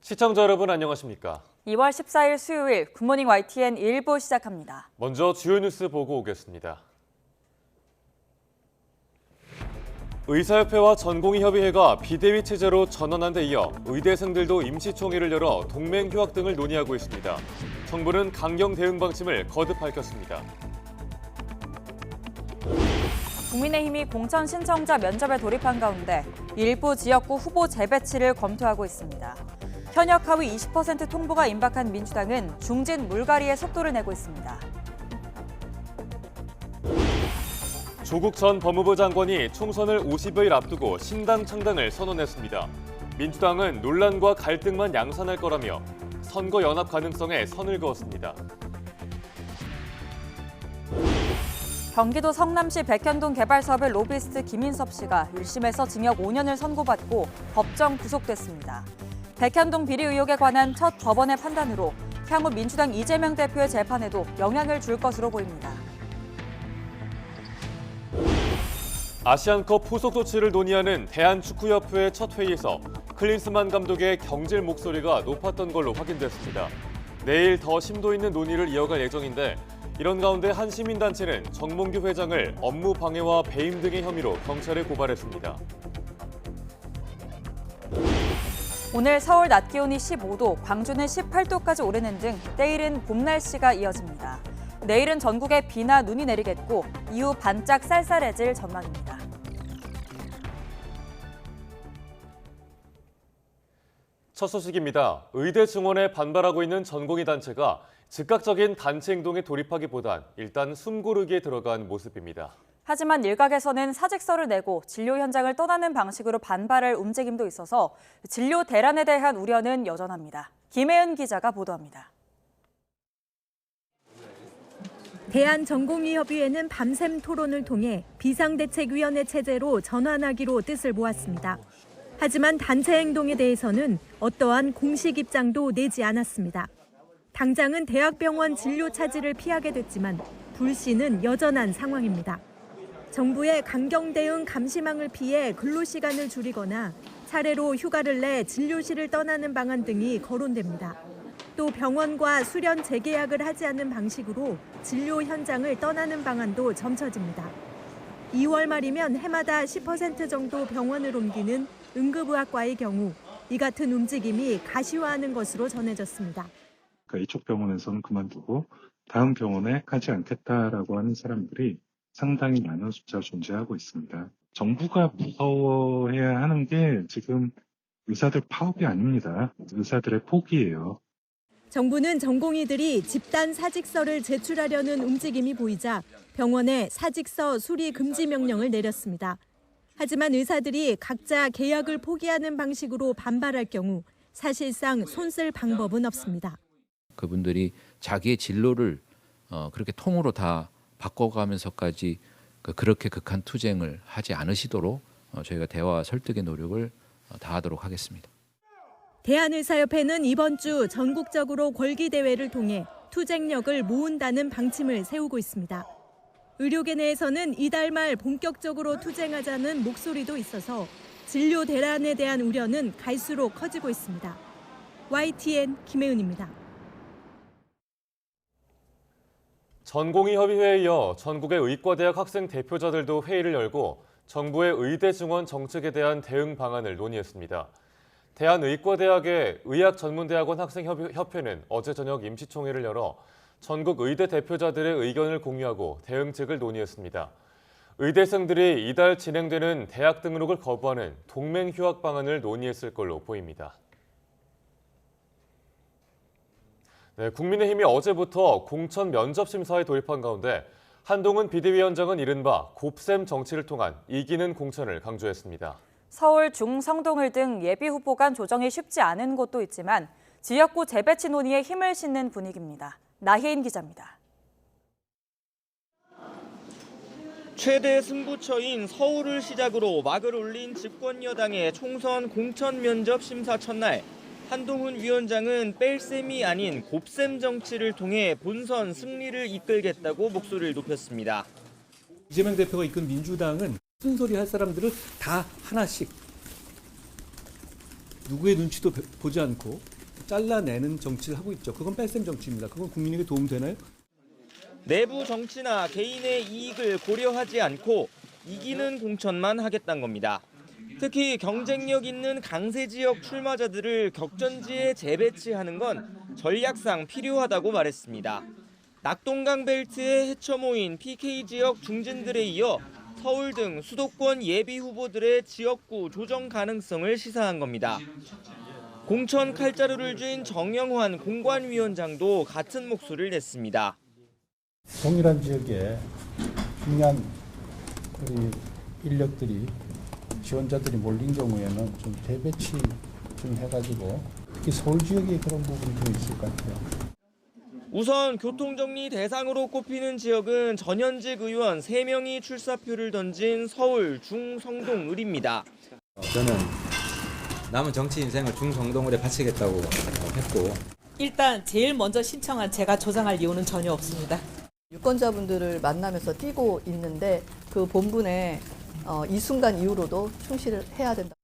시청자 여러분 안녕하십니까? 2월 14일 수요일 굿모닝 YTN 1부 시작합니다. 먼저 주요 뉴스 보고 오겠습니다. 의사협회와 전공의협의회가 비대위 체제로 전환한 데 이어 의대생들도 임시총회를 열어 동맹휴학 등을 논의하고 있습니다. 정부는 강경 대응 방침을 거듭 밝혔습니다. 국민의힘이 공천 신청자 면접에 돌입한 가운데 일부 지역구 후보 재배치를 검토하고 있습니다. 현역 하위 20% 통보가 임박한 민주당은 중진 물갈이에 속도를 내고 있습니다. 조국 전 법무부 장관이 총선을 50여일 앞두고 신당 창당을 선언했습니다. 민주당은 논란과 갈등만 양산할 거라며 선거 연합 가능성에 선을 그었습니다. 경기도 성남시 백현동 개발 사업의 로비스트 김인섭 씨가 1심에서 징역 5년을 선고받고 법정 구속됐습니다. 백현동 비리 의혹에 관한 첫 법원의 판단으로 향후 민주당 이재명 대표의 재판에도 영향을 줄 것으로 보입니다. 아시안컵 후속 조치를 논의하는 대한축구협회의 첫 회의에서 클린스만 감독의 경질 목소리가 높았던 걸로 확인됐습니다. 내일 더 심도 있는 논의를 이어갈 예정인데 이런 가운데 한 시민단체는 정몽규 회장을 업무 방해와 배임 등의 혐의로 경찰에 고발했습니다. 오늘 서울 낮 기온이 15도, 광주는 18도까지 오르는 등 때이른 봄 날씨가 이어집니다. 내일은 전국에 비나 눈이 내리겠고 이후 반짝 쌀쌀해질 전망입니다. 첫 소식입니다. 의대 증원에 반발하고 있는 전공의 단체가 즉각적인 단체 행동에 돌입하기보단 일단 숨 고르기에 들어간 모습입니다. 하지만 일각에서는 사직서를 내고 진료 현장을 떠나는 방식으로 반발할 움직임도 있어서 진료 대란에 대한 우려는 여전합니다. 김혜은 기자가 보도합니다. 대한전공의협의회는 밤샘 토론을 통해 비상대책위원회 체제로 전환하기로 뜻을 모았습니다. 하지만 단체 행동에 대해서는 어떠한 공식 입장도 내지 않았습니다. 당장은 대학병원 진료 차질을 피하게 됐지만 불씨는 여전한 상황입니다. 정부의 강경 대응 감시망을 피해 근로시간을 줄이거나 차례로 휴가를 내 진료실을 떠나는 방안 등이 거론됩니다. 또 병원과 수련 재계약을 하지 않는 방식으로 진료 현장을 떠나는 방안도 점쳐집니다. 2월 말이면 해마다 10% 정도 병원을 옮기는 응급의학과의 경우 이 같은 움직임이 가시화하는 것으로 전해졌습니다. 이쪽 병원에서는 그만두고 다음 병원에 가지 않겠다라고 하는 사람들이 상당히 많은 숫자 존재하고 있습니다. 정부가 무서워해야 하는 게 지금 의사들 파업이 아닙니다. 의사들의 포기예요. 정부는 전공의들이 집단 사직서를 제출하려는 움직임이 보이자 병원에 사직서 수리 금지 명령을 내렸습니다. 하지만 의사들이 각자 계약을 포기하는 방식으로 반발할 경우 사실상 손쓸 방법은 없습니다. 그분들이 자기의 진로를 그렇게 통으로 다 바꿔가면서까지 그렇게 극한 투쟁을 하지 않으시도록 저희가 대화 설득의 노력을 다하도록 하겠습니다. 대한의사협회는 이번 주 전국적으로 권기대회를 통해 투쟁력을 모은다는 방침을 세우고 있습니다. 의료계 내에서는 이달 말 본격적으로 투쟁하자는 목소리도 있어서 진료 대란에 대한 우려는 갈수록 커지고 있습니다. YTN 김혜은입니다. 전공의협의회에 이어 전국의 의과대학 학생 대표자들도 회의를 열고 정부의 의대 증원 정책에 대한 대응 방안을 논의했습니다. 대한의과대학의 의학전문대학원 학생협회는 어제 저녁 임시총회를 열어 전국 의대 대표자들의 의견을 공유하고 대응책을 논의했습니다. 의대생들이 이달 진행되는 대학 등록을 거부하는 동맹휴학 방안을 논의했을 걸로 보입니다. 네, 국민의힘이 어제부터 공천 면접 심사에 돌입한 가운데 한동훈 비대위원장은 이른바 곱셈 정치를 통한 이기는 공천을 강조했습니다. 서울 중성동을 등 예비 후보 간 조정이 쉽지 않은 곳도 있지만 지역구 재배치 논의에 힘을 싣는 분위기입니다. 나혜인 기자입니다. 최대 승부처인 서울을 시작으로 막을 올린 집권 여당의 총선 공천 면접 심사 첫날 한동훈 위원장은 뺄셈이 아닌 곱셈 정치를 통해 본선 승리를 이끌겠다고 목소리를 높였습니다. 이재명 대표가 이끈 민주당은 쓴소리 할 사람들을 다 하나씩 누구의 눈치도 보지 않고 잘라내는 정치를 하고 있죠. 그건 뺄셈 정치입니다. 그건 국민에게 도움되나요? 내부 정치나 개인의 이익을 고려하지 않고 이기는 공천만 하겠다는 겁니다. 특히 경쟁력 있는 강세 지역 출마자들을 격전지에 재배치하는 건 전략상 필요하다고 말했습니다. 낙동강 벨트에 헤쳐 모인 PK 지역 중진들에 이어 서울 등 수도권 예비 후보들의 지역구 조정 가능성을 시사한 겁니다. 공천 칼자루를 쥔 정영환 공관위원장도 같은 목소리를 냈습니다. 동일한 지역에 중요한 우리 인력들이 지원자들이 몰린 경우에는 좀 재배치 좀 해가지고 특히 서울 지역에 그런 부분이 좀 있을 것 같아요. 우선 교통정리 대상으로 꼽히는 지역은 전현직 의원 3명이 출사표를 던진 서울 중성동을입니다. 저는 남은 정치 인생을 중성동을에 바치겠다고 했고 일단 제일 먼저 신청한 제가 조장할 이유는 전혀 없습니다. 유권자분들을 만나면서 뛰고 있는데 그 본분에 이 순간 이후로도 충실을 해야 된다.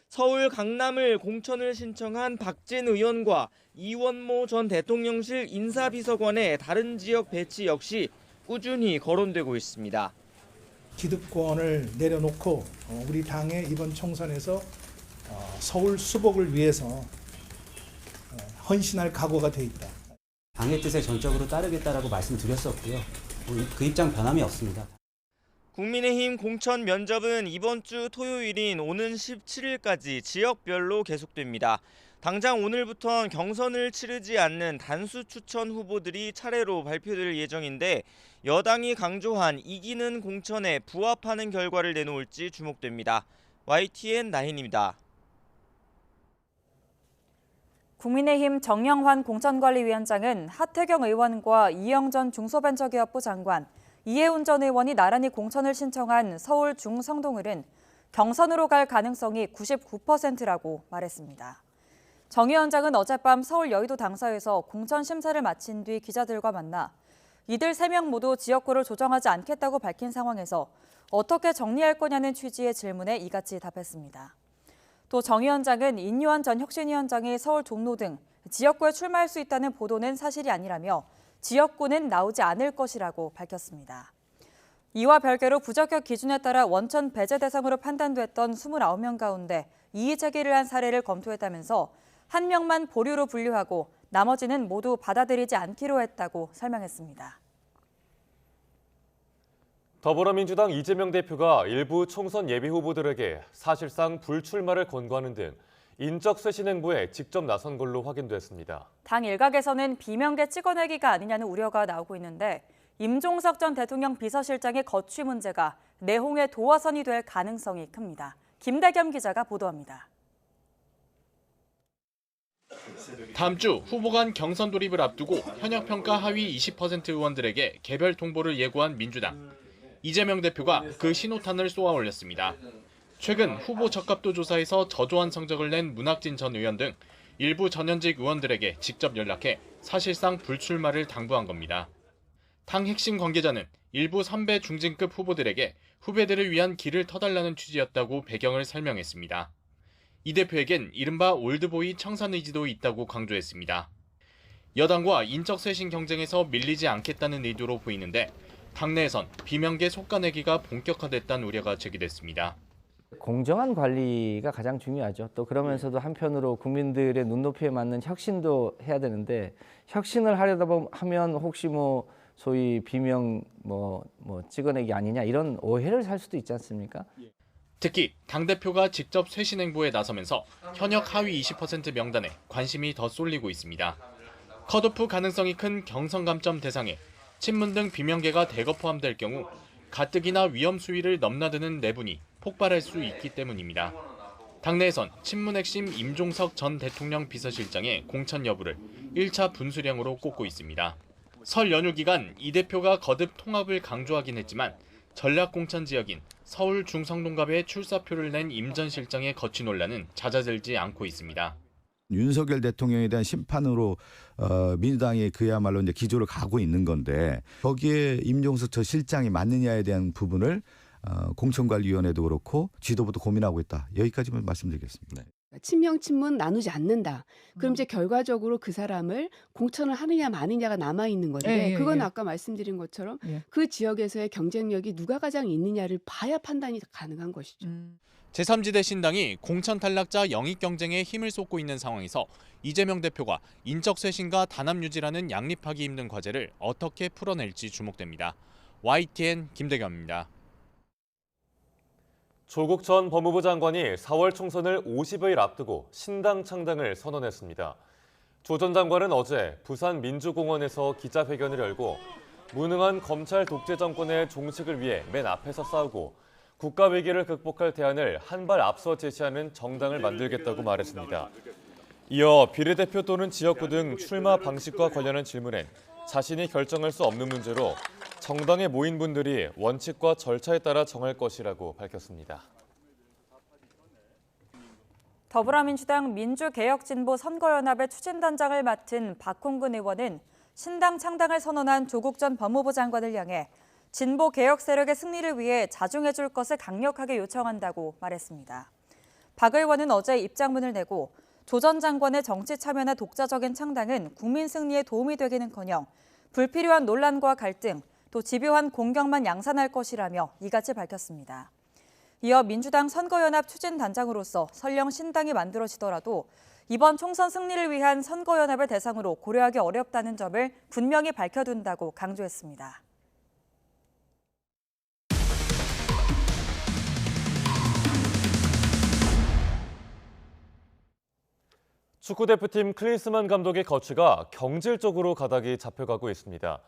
서울 강남을 공천을 신청한 박진 의원과 이원모 전 대통령실 인사비서관의 다른 지역 배치 역시 꾸준히 거론되고 있습니다. 기득권을 내려놓고 우리 당의 이번 총선에서 서울 수복을 위해서 헌신할 각오가 돼 있다. 당의 뜻에 전적으로 따르겠다라고 말씀드렸었고요. 그 입장 변함이 없습니다. 국민의힘 공천 면접은 이번 주 토요일인 오는 17일까지 지역별로 계속됩니다. 당장 오늘부턴 경선을 치르지 않는 단수 추천 후보들이 차례로 발표될 예정인데 여당이 강조한 이기는 공천에 부합하는 결과를 내놓을지 주목됩니다. YTN 나인입니다. 국민의힘 정영환 공천관리위원장은 하태경 의원과 이영전 중소벤처기업부 장관, 이해운 전 의원이 나란히 공천을 신청한 서울 중성동을은 경선으로 갈 가능성이 99%라고 말했습니다. 정 위원장은 어젯밤 서울 여의도 당사에서 공천 심사를 마친 뒤 기자들과 만나 이들 3명 모두 지역구를 조정하지 않겠다고 밝힌 상황에서 어떻게 정리할 거냐는 취지의 질문에 이같이 답했습니다. 또 정 위원장은 인유한 전 혁신위원장이 서울 종로 등 지역구에 출마할 수 있다는 보도는 사실이 아니라며 지역구는 나오지 않을 것이라고 밝혔습니다. 이와 별개로 부적격 기준에 따라 원천 배제 대상으로 판단됐던 29명 가운데 이의 제기를 한 사례를 검토했다면서 1명만 보류로 분류하고 나머지는 모두 받아들이지 않기로 했다고 설명했습니다. 더불어민주당 이재명 대표가 일부 총선 예비 후보들에게 사실상 불출마를 권고하는 등 인적 쇄신 행보에 직접 나선 걸로 확인됐습니다. 당 일각에서는 비명계 찍어내기가 아니냐는 우려가 나오고 있는데 임종석 전 대통령 비서실장의 거취 문제가 내홍의 도화선이 될 가능성이 큽니다. 김대겸 기자가 보도합니다. 다음 주 후보 간 경선 돌입을 앞두고 현역평가 하위 20% 의원들에게 개별 통보를 예고한 민주당. 이재명 대표가 그 신호탄을 쏘아 올렸습니다. 최근 후보 적합도 조사에서 저조한 성적을 낸 문학진 전 의원 등 일부 전현직 의원들에게 직접 연락해 사실상 불출마를 당부한 겁니다. 당 핵심 관계자는 일부 선배 중진급 후보들에게 후배들을 위한 길을 터달라는 취지였다고 배경을 설명했습니다. 이 대표에겐 이른바 올드보이 청산 의지도 있다고 강조했습니다. 여당과 인적 쇄신 경쟁에서 밀리지 않겠다는 의도로 보이는데 당내에선 비명계 속가내기가 본격화됐다는 우려가 제기됐습니다. 공정한 관리가 가장 중요하죠. 또 그러면서도 한편으로 국민들의 눈높이에 맞는 혁신도 해야 되는데 혁신을 하려다 하면 혹시 소위 비명 찍어내기 아니냐 이런 오해를 살 수도 있지 않습니까? 특히 당대표가 직접 쇄신 행보에 나서면서 현역 하위 20% 명단에 관심이 더 쏠리고 있습니다. 컷오프 가능성이 큰 경선 감점 대상에 친문 등 비명계가 대거 포함될 경우 가뜩이나 위험 수위를 넘나드는 내분이 폭발할 수 있기 때문입니다. 당내에선 친문 핵심 임종석 전 대통령 비서실장의 공천 여부를 1차 분수령으로 꼽고 있습니다. 설 연휴 기간 이 대표가 거듭 통합을 강조하긴 했지만 전략 공천 지역인 서울 중성동갑에 출사표를 낸 임 전 실장의 거취 논란은 잦아들지 않고 있습니다. 윤석열 대통령에 대한 심판으로 민주당이 그야말로 이제 기조를 가고 있는 건데 거기에 임종석 전 실장이 맞느냐에 대한 부분을 공천관리위원회도 그렇고 지도부도 고민하고 있다. 여기까지만 말씀드리겠습니다. 친명 친문 나누지 않는다. 그럼 이제 결과적으로 그 사람을 공천을 하느냐 마느냐가 남아 있는 건데 그건 아까 말씀드린 것처럼 그 지역에서의 경쟁력이 누가 가장 있느냐를 봐야 판단이 가능한 것이죠. 제3지대 신당이 공천 탈락자 영입 경쟁에 힘을 쏟고 있는 상황에서 이재명 대표가 인적 쇄신과 단합 유지라는 양립하기 힘든 과제를 어떻게 풀어낼지 주목됩니다. YTN 김대겸입니다. 조국 전 법무부 장관이 4월 총선을 50여일 앞두고 신당 창당을 선언했습니다. 조 전 장관은 어제 부산 민주공원에서 기자회견을 열고 무능한 검찰 독재 정권의 종식을 위해 맨 앞에서 싸우고 국가 위기를 극복할 대안을 한 발 앞서 제시하는 정당을 만들겠다고 말했습니다. 이어 비례대표 또는 지역구 등 출마 방식과 관련한 질문엔 자신이 결정할 수 없는 문제로 정당에 모인 분들이 원칙과 절차에 따라 정할 것이라고 밝혔습니다. 더불어민주당 민주개혁진보 선거연합의 추진단장을 맡은 박홍근 의원은 신당 창당을 선언한 조국 전 법무부 장관을 향해 진보 개혁 세력의 승리를 위해 자중해 줄 것을 강력하게 요청한다고 말했습니다. 박 의원은 어제 입장문을 내고 조 전 장관의 정치 참여나 독자적인 창당은 국민 승리에 도움이 되기는커녕 불필요한 논란과 갈등, 또 집요한 공격만 양산할 것이라며 이같이 밝혔습니다. 이어 민주당 선거연합 추진단장으로서 설령 신당이 만들어지더라도 이번 총선 승리를 위한 선거연합을 대상으로 고려하기 어렵다는 점을 분명히 밝혀둔다고 강조했습니다. 축구대표팀 클린스만 감독의 거취가 경질 쪽으로 가닥이 잡혀가고 있습니다.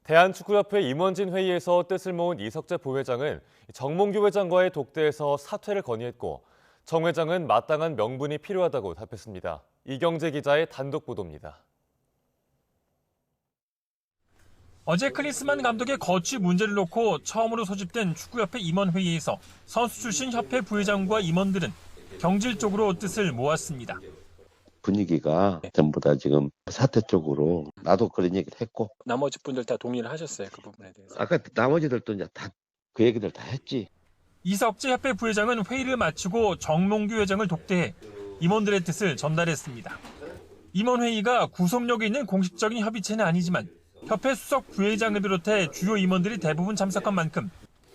대한축구협회 임원진 회의에서 뜻을 모은 이석재 부회장은 정몽규 회장과의 독대에서 사퇴를 건의했고 정 회장은 마땅한 명분이 필요하다고 답했습니다. 이경재 기자의 단독 보도입니다. 어제 클린스만 감독의 거취 문제를 놓고 처음으로 소집된 축구협회 임원회의에서 선수 출신 협회 부회장과 임원들은 경질 쪽으로 뜻을 모았습니다. 분위기가 전부 다 지금 사퇴 쪽으로 나도 그런 얘기를 했고 나머지 분들 다 동의를 하셨어요, 그 부분에 대해서? 아까 나머지들도 이제 다 그 얘기들 다 했지. 이석재 협회 부회장은 회의를 마치고 정몽규 회장을 독대해 임원들의 뜻을 전달했습니다. 임원회의가 구속력이 있는 공식적인 협의체는 아니지만 협회 수석 부회장을 비롯해 주요 임원들이 대부분 참석한 만큼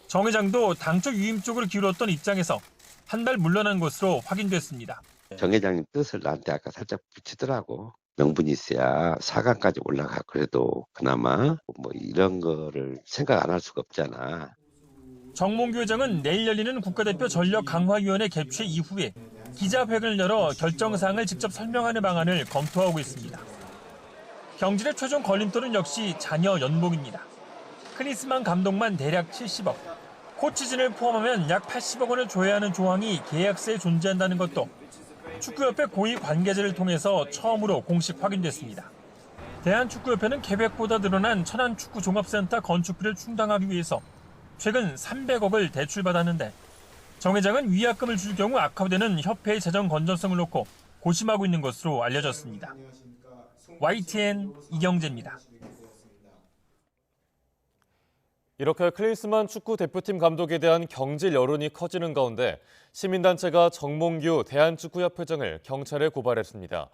정 회장도 당초 유임 쪽으로 기울었던 입장에서 한 달 물러난 것으로 확인됐습니다. 정 회장님 뜻을 나한테 아까 살짝 붙이더라고. 명분이 있어야 4강까지 올라가. 그래도 그나마 뭐 이런 거를 생각 안 할 수가 없잖아. 정몽규 회장은 내일 열리는 국가대표 전력강화위원회 개최 이후에 기자회견을 열어 결정사항을 직접 설명하는 방안을 검토하고 있습니다. 경질의 최종 걸림돌은 역시 자녀 연봉입니다. 클린스만 감독만 대략 70억, 코치진을 포함하면 약 80억 원을 줘야 하는 조항이 계약서에 존재한다는 것도 축구협회 고위 관계자를 통해서 처음으로 공식 확인됐습니다. 대한축구협회는 계획보다 늘어난 천안축구종합센터 건축비를 충당하기 위해서 최근 300억을 대출받았는데 정 회장은 위약금을 줄 경우 악화되는 협회의 재정 건전성을 놓고 고심하고 있는 것으로 알려졌습니다. YTN 이경재입니다. 이렇게 클린스만 축구 대표팀 감독에 대한 경질 여론이 커지는 가운데 시민단체가 정몽규 대한축구협회장을 경찰에 고발했습니다.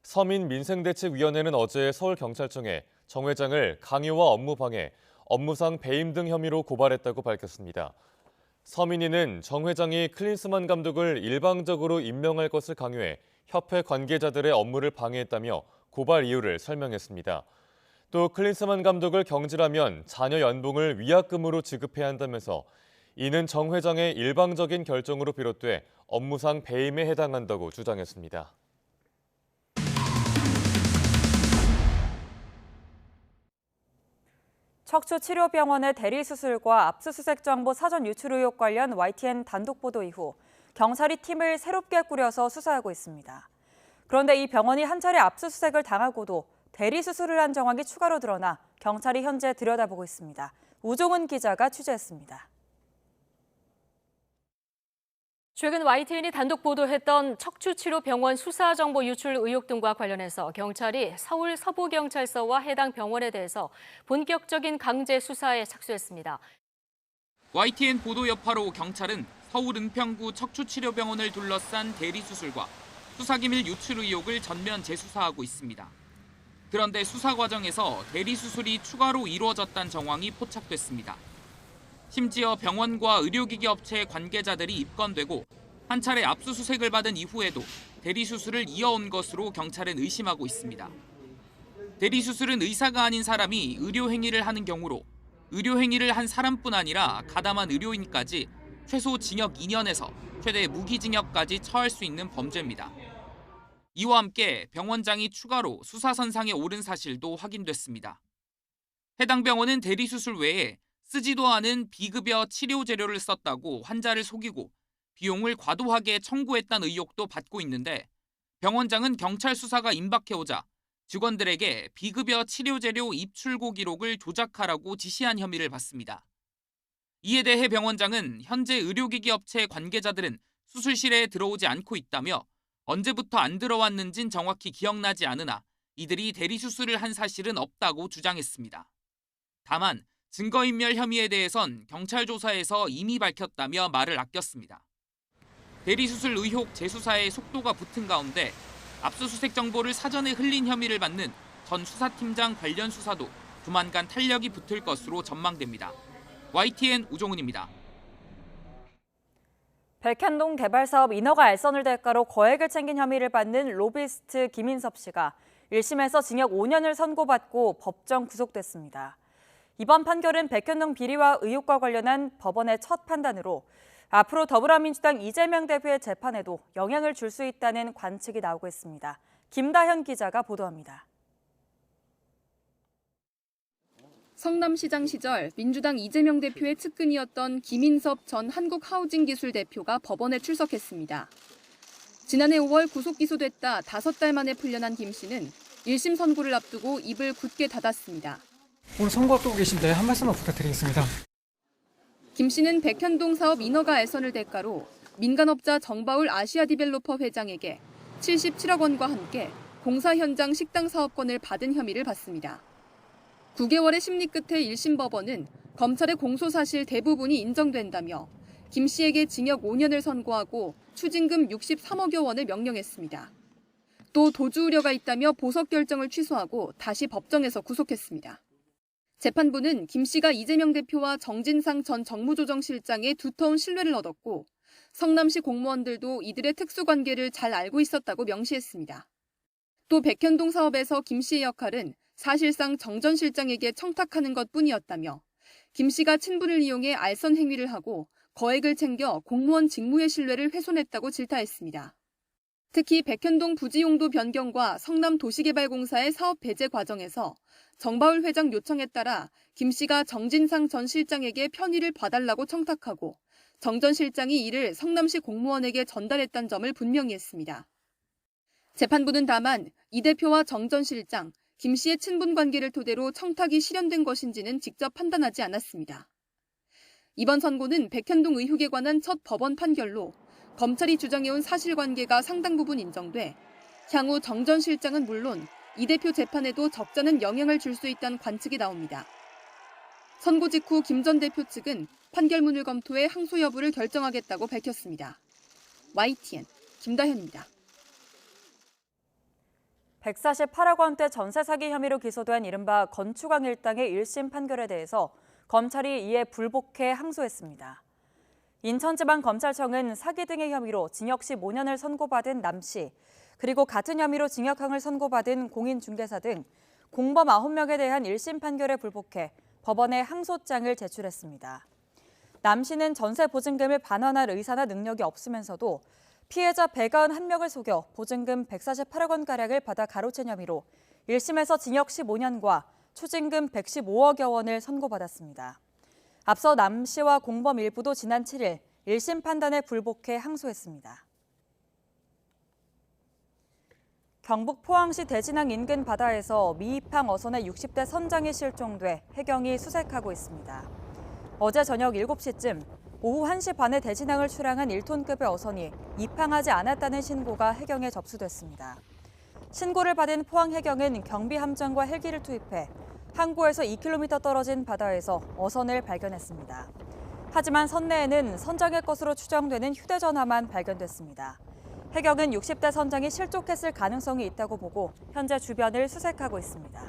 서민민생대책위원회는 어제 서울경찰청에 정 회장을 강요와 업무방해, 업무상 배임 등 혐의로 고발했다고 밝혔습니다. 서민위는 정 회장이 클린스만 감독을 일방적으로 임명할 것을 강요해 협회 관계자들의 업무를 방해했다며 고발 이유를 설명했습니다. 또 클린스만 감독을 경질하면 자녀 연봉을 위약금으로 지급해야 한다면서 이는 정 회장의 일방적인 결정으로 비롯돼 업무상 배임에 해당한다고 주장했습니다. 척추치료병원의 대리수술과 압수수색 정보 사전 유출 의혹 관련 YTN 단독 보도 이후 경찰이 팀을 새롭게 꾸려서 수사하고 있습니다. 그런데 이 병원이 한 차례 압수수색을 당하고도 대리수술을 한 정황이 추가로 드러나 경찰이 현재 들여다보고 있습니다. 우종은 기자가 취재했습니다. 최근 YTN이 단독 보도했던 척추치료병원 수사정보 유출 의혹 등과 관련해서 경찰이 서울 서부경찰서와 해당 병원에 대해서 본격적인 강제 수사에 착수했습니다. YTN 보도 여파로 경찰은 서울 은평구 척추치료병원을 둘러싼 대리수술과 수사기밀 유출 의혹을 전면 재수사하고 있습니다. 그런데 수사 과정에서 대리수술이 추가로 이루어졌다는 정황이 포착됐습니다. 심지어 병원과 의료기기 업체 관계자들이 입건되고 한 차례 압수수색을 받은 이후에도 대리수술을 이어온 것으로 경찰은 의심하고 있습니다. 대리수술은 의사가 아닌 사람이 의료행위를 하는 경우로 의료행위를 한 사람뿐 아니라 가담한 의료인까지 최소 징역 2년에서 최대 무기징역까지 처할 수 있는 범죄입니다. 이와 함께 병원장이 추가로 수사선상에 오른 사실도 확인됐습니다. 해당 병원은 대리수술 외에 쓰지도 않은 비급여 치료 재료를 썼다고 환자를 속이고 비용을 과도하게 청구했다는 의혹도 받고 있는데 병원장은 경찰 수사가 임박해오자 직원들에게 비급여 치료 재료 입출고 기록을 조작하라고 지시한 혐의를 받습니다. 이에 대해 병원장은 현재 의료기기 업체 관계자들은 수술실에 들어오지 않고 있다며 언제부터 안 들어왔는진 정확히 기억나지 않으나 이들이 대리수술을 한 사실은 없다고 주장했습니다. 다만 증거인멸 혐의에 대해선 경찰 조사에서 이미 밝혔다며 말을 아꼈습니다. 대리수술 의혹 재수사에 속도가 붙은 가운데 압수수색 정보를 사전에 흘린 혐의를 받는 전 수사팀장 관련 수사도 조만간 탄력이 붙을 것으로 전망됩니다. YTN 우종훈입니다. 백현동 개발사업 인허가 알선을 대가로 거액을 챙긴 혐의를 받는 로비스트 김인섭 씨가 1심에서 징역 5년을 선고받고 법정 구속됐습니다. 이번 판결은 백현동 비리와 의혹과 관련한 법원의 첫 판단으로 앞으로 더불어민주당 이재명 대표의 재판에도 영향을 줄 수 있다는 관측이 나오고 있습니다. 김다현 기자가 보도합니다. 성남시장 시절 민주당 이재명 대표의 측근이었던 김인섭 전 한국하우징기술 대표가 법원에 출석했습니다. 지난해 5월 구속 기소됐다 5달 만에 풀려난 김 씨는 1심 선고를 앞두고 입을 굳게 닫았습니다. 오늘 선고 앞두고 계신데 한 말씀만 부탁드리겠습니다. 김 씨는 백현동 사업 인허가 알선을 대가로 민간업자 정바울 아시아디벨로퍼 회장에게 77억 원과 함께 공사 현장 식당 사업권을 받은 혐의를 받습니다. 9개월의 심리 끝에 1심 법원은 검찰의 공소 사실 대부분이 인정된다며 김 씨에게 징역 5년을 선고하고 추징금 63억여 원을 명령했습니다. 또 도주 우려가 있다며 보석 결정을 취소하고 다시 법정에서 구속했습니다. 재판부는 김 씨가 이재명 대표와 정진상 전 정무조정실장의 두터운 신뢰를 얻었고 성남시 공무원들도 이들의 특수관계를 잘 알고 있었다고 명시했습니다. 또 백현동 사업에서 김 씨의 역할은 사실상 정 전 실장에게 청탁하는 것뿐이었다며 김 씨가 친분을 이용해 알선 행위를 하고 거액을 챙겨 공무원 직무의 신뢰를 훼손했다고 질타했습니다. 특히 백현동 부지 용도 변경과 성남 도시개발공사의 사업 배제 과정에서 정바울 회장 요청에 따라 김 씨가 정진상 전 실장에게 편의를 봐달라고 청탁하고 정 전 실장이 이를 성남시 공무원에게 전달했다는 점을 분명히 했습니다. 재판부는 다만 이 대표와 정 전 실장, 김 씨의 친분 관계를 토대로 청탁이 실현된 것인지는 직접 판단하지 않았습니다. 이번 선고는 백현동 의혹에 관한 첫 법원 판결로 검찰이 주장해온 사실관계가 상당 부분 인정돼 향후 정 전 실장은 물론 이 대표 재판에도 적잖은 영향을 줄 수 있다는 관측이 나옵니다. 선고 직후 김 전 대표 측은 판결문을 검토해 항소 여부를 결정하겠다고 밝혔습니다. YTN 김다현입니다. 148억 원대 전세 사기 혐의로 기소된 이른바 건축왕 일당의 1심 판결에 대해서 검찰이 이에 불복해 항소했습니다. 인천지방검찰청은 사기 등의 혐의로 징역 15년을 선고받은 남 씨, 그리고 같은 혐의로 징역형을 선고받은 공인중개사 등 공범 9명에 대한 1심 판결에 불복해 법원에 항소장을 제출했습니다. 남 씨는 전세 보증금을 반환할 의사나 능력이 없으면서도 피해자 191명을 속여 보증금 148억 원가량을 받아 가로챈 혐의로 1심에서 징역 15년과 추징금 115억여 원을 선고받았습니다. 앞서 남 씨와 공범 일부도 지난 7일 1심 판단에 불복해 항소했습니다. 경북 포항시 대진항 인근 바다에서 미입항 어선의 60대 선장이 실종돼 해경이 수색하고 있습니다. 어제 저녁 7시쯤 오후 1시 반에 대진항을 출항한 1톤급의 어선이 입항하지 않았다는 신고가 해경에 접수됐습니다. 신고를 받은 포항해경은 경비함정과 헬기를 투입해 항구에서 2km 떨어진 바다에서 어선을 발견했습니다. 하지만 선내에는 선장의 것으로 추정되는 휴대전화만 발견됐습니다. 해경은 60대 선장이 실족했을 가능성이 있다고 보고 현재 주변을 수색하고 있습니다.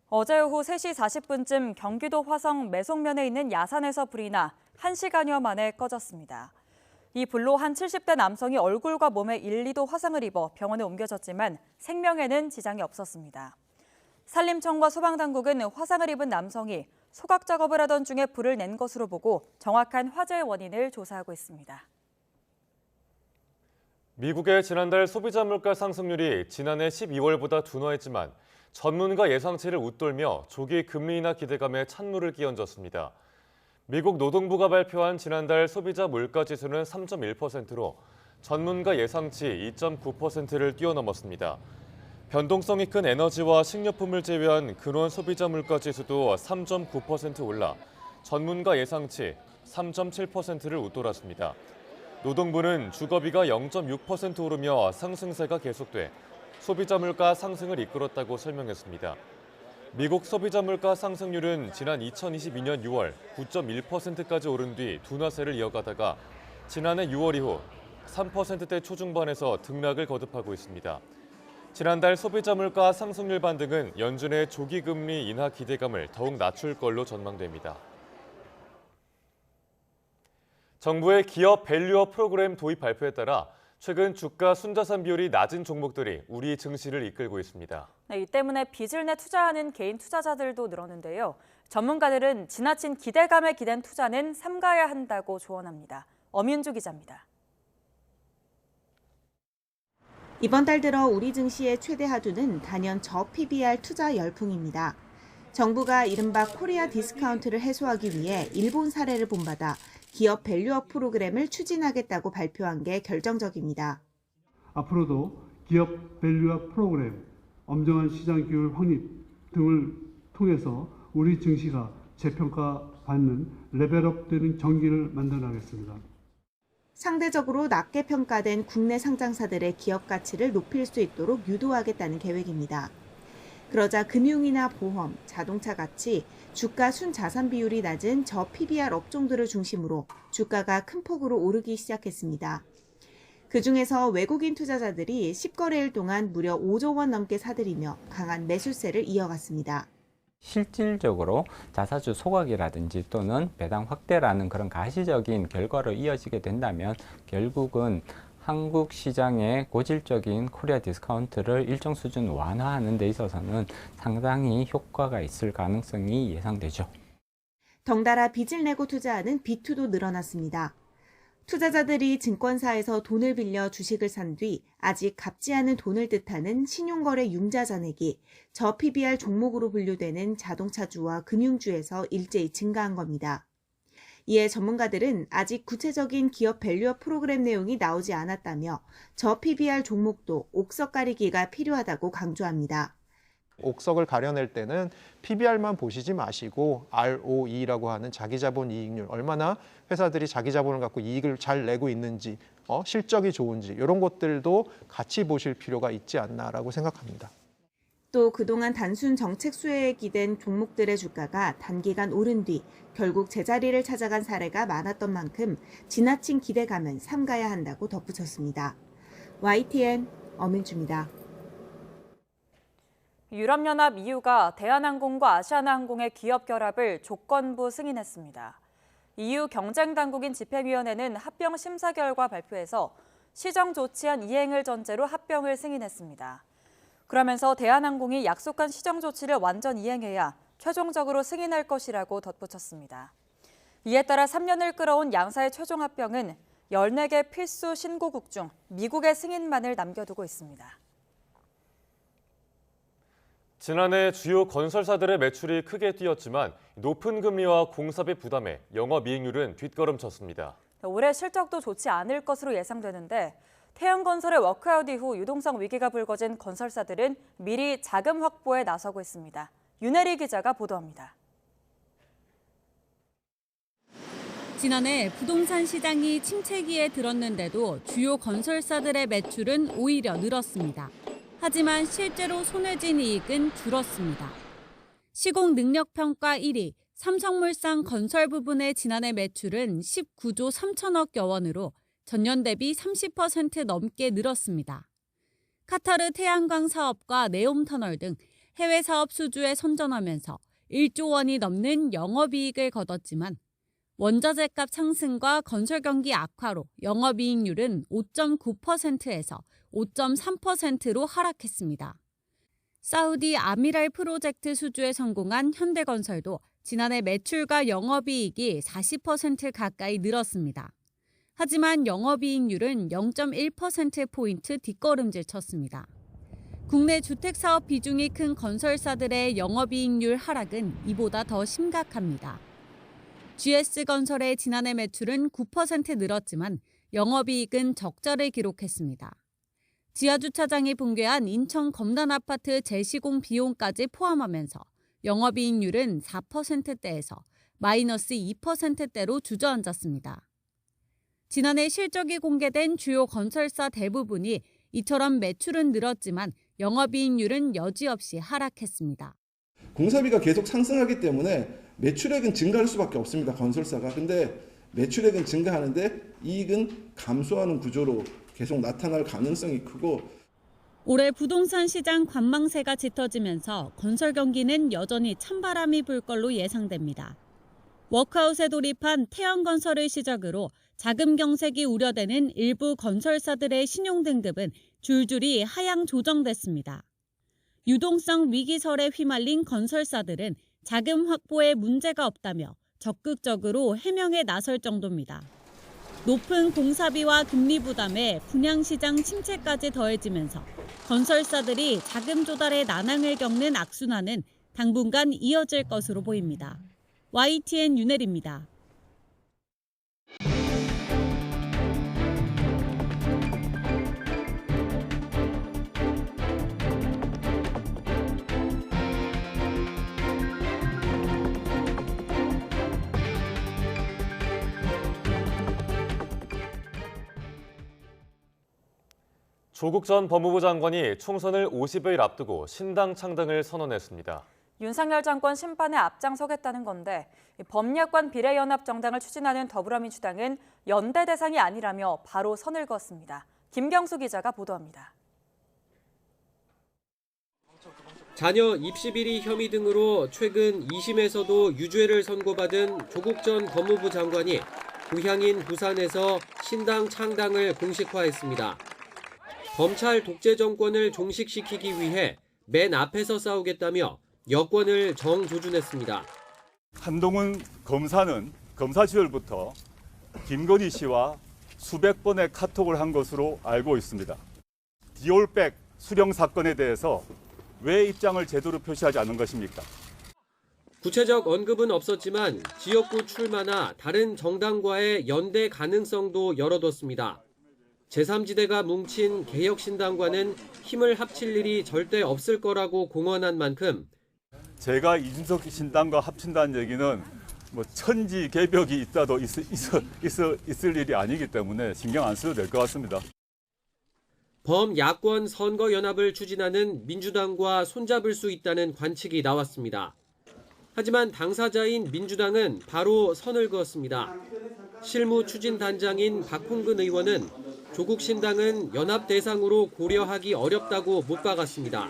어제 오후 3시 40분쯤 경기도 화성 매송면에 있는 야산에서 불이 나 1시간여 만에 꺼졌습니다. 이 불로 한 70대 남성이 얼굴과 몸에 1, 2도 화상을 입어 병원에 옮겨졌지만 생명에는 지장이 없었습니다. 산림청과 소방당국은 화상을 입은 남성이 소각 작업을 하던 중에 불을 낸 것으로 보고 정확한 화재의 원인을 조사하고 있습니다. 미국의 지난달 소비자 물가 상승률이 지난해 12월보다 둔화했지만 전문가 예상치를 웃돌며 조기 금리 인하 기대감에 찬물을 끼얹었습니다. 미국 노동부가 발표한 지난달 소비자 물가 지수는 3.1%로 전문가 예상치 2.9%를 뛰어넘었습니다. 변동성이 큰 에너지와 식료품을 제외한 근원 소비자 물가 지수도 3.9% 올라 전문가 예상치 3.7%를 웃돌았습니다. 노동부는 주거비가 0.6% 오르며 상승세가 계속돼 소비자 물가 상승을 이끌었다고 설명했습니다. 미국 소비자 물가 상승률은 지난 2022년 6월 9.1%까지 오른 뒤 둔화세를 이어가다가 지난해 6월 이후 3%대 초중반에서 등락을 거듭하고 있습니다. 지난달 소비자 물가 상승률 반등은 연준의 조기 금리 인하 기대감을 더욱 낮출 걸로 전망됩니다. 정부의 기업 밸류업 프로그램 도입 발표에 따라 최근 주가 순자산 비율이 낮은 종목들이 우리 증시를 이끌고 있습니다. 이 때문에 빚을 내 투자하는 개인 투자자들도 늘었는데요. 전문가들은 지나친 기대감에 기댄 투자는 삼가야 한다고 조언합니다. 엄윤주 기자입니다. 이번 달 들어 우리 증시의 최대 하두는 단연 저 PBR 투자 열풍입니다. 정부가 이른바 코리아 디스카운트를 해소하기 위해 일본 사례를 본받아 기업 밸류업 프로그램을 추진하겠다고 발표한 게 결정적입니다. 앞으로도 기업 밸류업 프로그램, 엄정한 시장 기율 확립 등을 통해서 우리 증시가 재평가받는 레벨업되는 경기를 만들어나가겠습니다. 상대적으로 낮게 평가된 국내 상장사들의 기업 가치를 높일 수 있도록 유도하겠다는 계획입니다. 그러자 금융이나 보험, 자동차 같이 주가 순자산 비율이 낮은 저 PBR 업종들을 중심으로 주가가 큰 폭으로 오르기 시작했습니다. 그중에서 외국인 투자자들이 10거래일 동안 무려 5조 원 넘게 사들이며 강한 매수세를 이어갔습니다. 실질적으로 자사주 소각이라든지 또는 배당 확대라는 그런 가시적인 결과로 이어지게 된다면 결국은 한국 시장의 고질적인 코리아 디스카운트를 일정 수준 완화하는 데 있어서는 상당히 효과가 있을 가능성이 예상되죠. 덩달아 빚을 내고 투자하는 B2도 늘어났습니다. 투자자들이 증권사에서 돈을 빌려 주식을 산 뒤 아직 갚지 않은 돈을 뜻하는 신용거래 융자 잔액이 저 PBR 종목으로 분류되는 자동차주와 금융주에서 일제히 증가한 겁니다. 이에 전문가들은 아직 구체적인 기업 밸류업 프로그램 내용이 나오지 않았다며 저 PBR 종목도 옥석 가리기가 필요하다고 강조합니다. 옥석을 가려낼 때는 PBR만 보시지 마시고 ROE라고 하는 자기자본 이익률, 얼마나 회사들이 자기자본을 갖고 이익을 잘 내고 있는지, 실적이 좋은지 이런 것들도 같이 보실 필요가 있지 않나라고 생각합니다. 또 그동안 단순 정책 수혜에 기댄 종목들의 주가가 단기간 오른 뒤 결국 제자리를 찾아간 사례가 많았던 만큼 지나친 기대감은 삼가야 한다고 덧붙였습니다. YTN 엄윤주입니다. 유럽연합 EU가 대한항공과 아시아나항공의 기업 결합을 조건부 승인했습니다. EU 경쟁당국인 집행위원회는 합병 심사 결과 발표해서 시정 조치안 이행을 전제로 합병을 승인했습니다. 그러면서 대한항공이 약속한 시정 조치를 완전 이행해야 최종적으로 승인할 것이라고 덧붙였습니다. 이에 따라 3년을 끌어온 양사의 최종 합병은 14개 필수 신고국 중 미국의 승인만을 남겨두고 있습니다. 지난해 주요 건설사들의 매출이 크게 뛰었지만 높은 금리와 공사비 부담에 영업이익률은 뒷걸음쳤습니다. 올해 실적도 좋지 않을 것으로 예상되는데 태양건설의 워크아웃 이후 유동성 위기가 불거진 건설사들은 미리 자금 확보에 나서고 있습니다. 윤혜리 기자가 보도합니다. 지난해 부동산 시장이 침체기에 들었는데도 주요 건설사들의 매출은 오히려 늘었습니다. 하지만 실제로 손해진 이익은 줄었습니다. 시공 능력 평가 1위, 삼성물산 건설 부분의 지난해 매출은 19조 3천억여 원으로 전년 대비 30% 넘게 늘었습니다. 카타르 태양광 사업과 네옴터널 등 해외 사업 수주에 선전하면서 1조 원이 넘는 영업이익을 거뒀지만 원자재값 상승과 건설 경기 악화로 영업이익률은 5.9%에서 5.3%로 하락했습니다. 사우디 아미랄 프로젝트 수주에 성공한 현대건설도 지난해 매출과 영업이익이 40% 가까이 늘었습니다. 하지만 영업이익률은 0.1%포인트 뒷걸음질 쳤습니다. 국내 주택사업 비중이 큰 건설사들의 영업이익률 하락은 이보다 더 심각합니다. GS건설의 지난해 매출은 9% 늘었지만 영업이익은 적자를 기록했습니다. 지하주차장이 붕괴한 인천 검단아파트 재시공 비용까지 포함하면서 영업이익률은 4%대에서 마이너스 2%대로 주저앉았습니다. 지난해 실적이 공개된 주요 건설사 대부분이 이처럼 매출은 늘었지만 영업이익률은 여지없이 하락했습니다. 공사비가 계속 상승하기 때문에 매출액은 증가할 수밖에 없습니다. 건설사가. 근데 매출액은 증가하는데 이익은 감소하는 구조로 계속 나타날 가능성이 크고 올해 부동산 시장 관망세가 짙어지면서 건설 경기는 여전히 찬바람이 불 걸로 예상됩니다. 워크아웃에 돌입한 태양건설을 시작으로 자금 경색이 우려되는 일부 건설사들의 신용등급은 줄줄이 하향 조정됐습니다. 유동성 위기설에 휘말린 건설사들은 자금 확보에 문제가 없다며 적극적으로 해명에 나설 정도입니다. 높은 공사비와 금리 부담에 분양시장 침체까지 더해지면서 건설사들이 자금 조달에 난항을 겪는 악순환은 당분간 이어질 것으로 보입니다. YTN 윤혜리입니다. 조국 전 법무부 장관이 총선을 50일 앞두고 신당 창당을 선언했습니다. 윤석열 정권 심판에 앞장서겠다는 건데 범야권 비례연합정당을 추진하는 더불어민주당은 연대 대상이 아니라며 바로 선을 그었습니다. 김경수 기자가 보도합니다. 자녀 입시 비리 혐의 등으로 최근 2심에서도 유죄를 선고받은 조국 전 법무부 장관이 고향인 부산에서 신당 창당을 공식화했습니다. 검찰 독재 정권을 종식시키기 위해 맨 앞에서 싸우겠다며 여권을 정조준했습니다. 한동훈 검사는 검사 시절부터 김건희 씨와 수백 번의 카톡을 한 것으로 알고 있습니다. 디올백 수령 사건에 대해서 왜 입장을 제대로 표시하지 않은 것입니까? 구체적 언급은 없었지만 지역구 출마나 다른 정당과의 연대 가능성도 열어뒀습니다. 제3지대가 뭉친 개혁신당과는 힘을 합칠 일이 절대 없을 거라고 공언한 만큼 제가 이준석 신당과 합친다는 얘기는 뭐 천지개벽이 있다도 있을 일이 아니기 때문에 신경 안 써도 될 것 같습니다. 범야권 선거연합을 추진하는 민주당과 손잡을 수 있다는 관측이 나왔습니다. 하지만 당사자인 민주당은 바로 선을 그었습니다. 실무추진단장인 박홍근 의원은 조국 신당은 연합 대상으로 고려하기 어렵다고 못 박았습니다.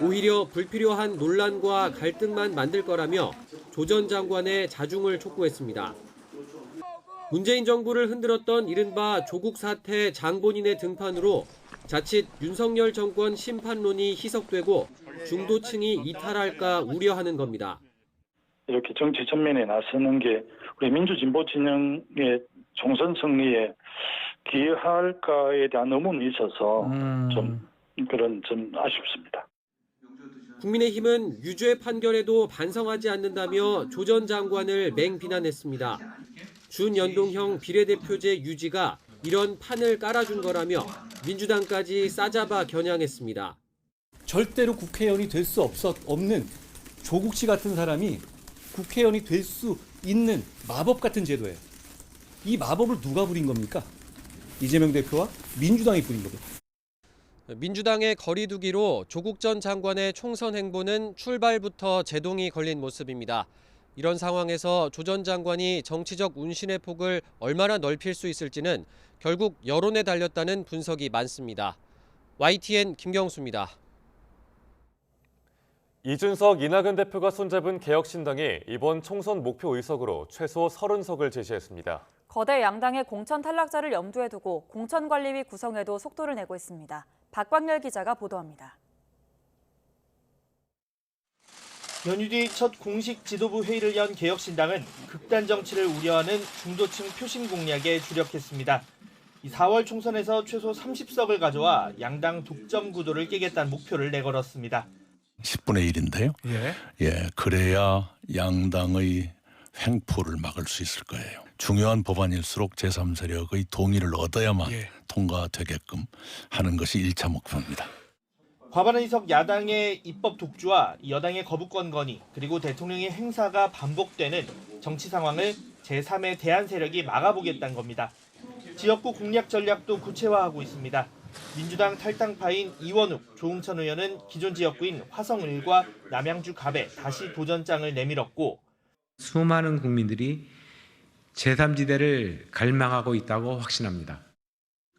오히려 불필요한 논란과 갈등만 만들 거라며 조 전 장관의 자중을 촉구했습니다. 문재인 정부를 흔들었던 이른바 조국 사태 장본인의 등판으로 자칫 윤석열 정권 심판론이 희석되고 중도층이 이탈할까 우려하는 겁니다. 이렇게 정치 전면에 나서는 게 우리 민주진보 진영의 총선 승리에 기여할까에 대한 의문이 있어서 좀 아쉽습니다. 국민의힘은 유죄 판결에도 반성하지 않는다며 조 전 장관을 맹비난했습니다. 준연동형 비례대표제 유지가 이런 판을 깔아준 거라며 민주당까지 싸잡아 겨냥했습니다. 절대로 국회의원이 될 수 없는 조국 씨 같은 사람이 국회의원이 될 수 있는 마법 같은 제도예요. 이 마법을 누가 부린 겁니까? 이재명 대표와 민주당이 부린 겁니다. 민주당의 거리두기로 조국 전 장관의 총선 행보는 출발부터 제동이 걸린 모습입니다. 이런 상황에서 조 전 장관이 정치적 운신의 폭을 얼마나 넓힐 수 있을지는 결국 여론에 달렸다는 분석이 많습니다. YTN 김경수입니다. 이준석, 이낙연 대표가 손잡은 개혁신당이 이번 총선 목표 의석으로 최소 30석을 제시했습니다. 거대 양당의 공천 탈락자를 염두에 두고 공천관리위 구성에도 속도를 내고 있습니다. 박광렬 기자가 보도합니다. 연휴 뒤 첫 공식 지도부 회의를 연 개혁신당은 극단 정치를 우려하는 중도층 표심 공략에 주력했습니다. 4월 총선에서 최소 30석을 가져와 양당 독점 구도를 깨겠다는 목표를 내걸었습니다. 10분의 1인데요. 그래야 양당의 횡포를 막을 수 있을 거예요. 중요한 법안일수록 제3세력의 동의를 얻어야만 통과되게끔 하는 것이 1차 목표입니다. 과반의 의석 야당의 입법 독주와 여당의 거부권 건의 그리고 대통령의 행사가 반복되는 정치 상황을 제3의 대안 세력이 막아보겠다는 겁니다. 지역구 공략 전략도 구체화하고 있습니다. 민주당 탈당파인 이원욱, 조응천 의원은 기존 지역구인 화성 1과 남양주 갑에 다시 도전장을 내밀었고 수많은 국민들이 제3지대를 갈망하고 있다고 확신합니다.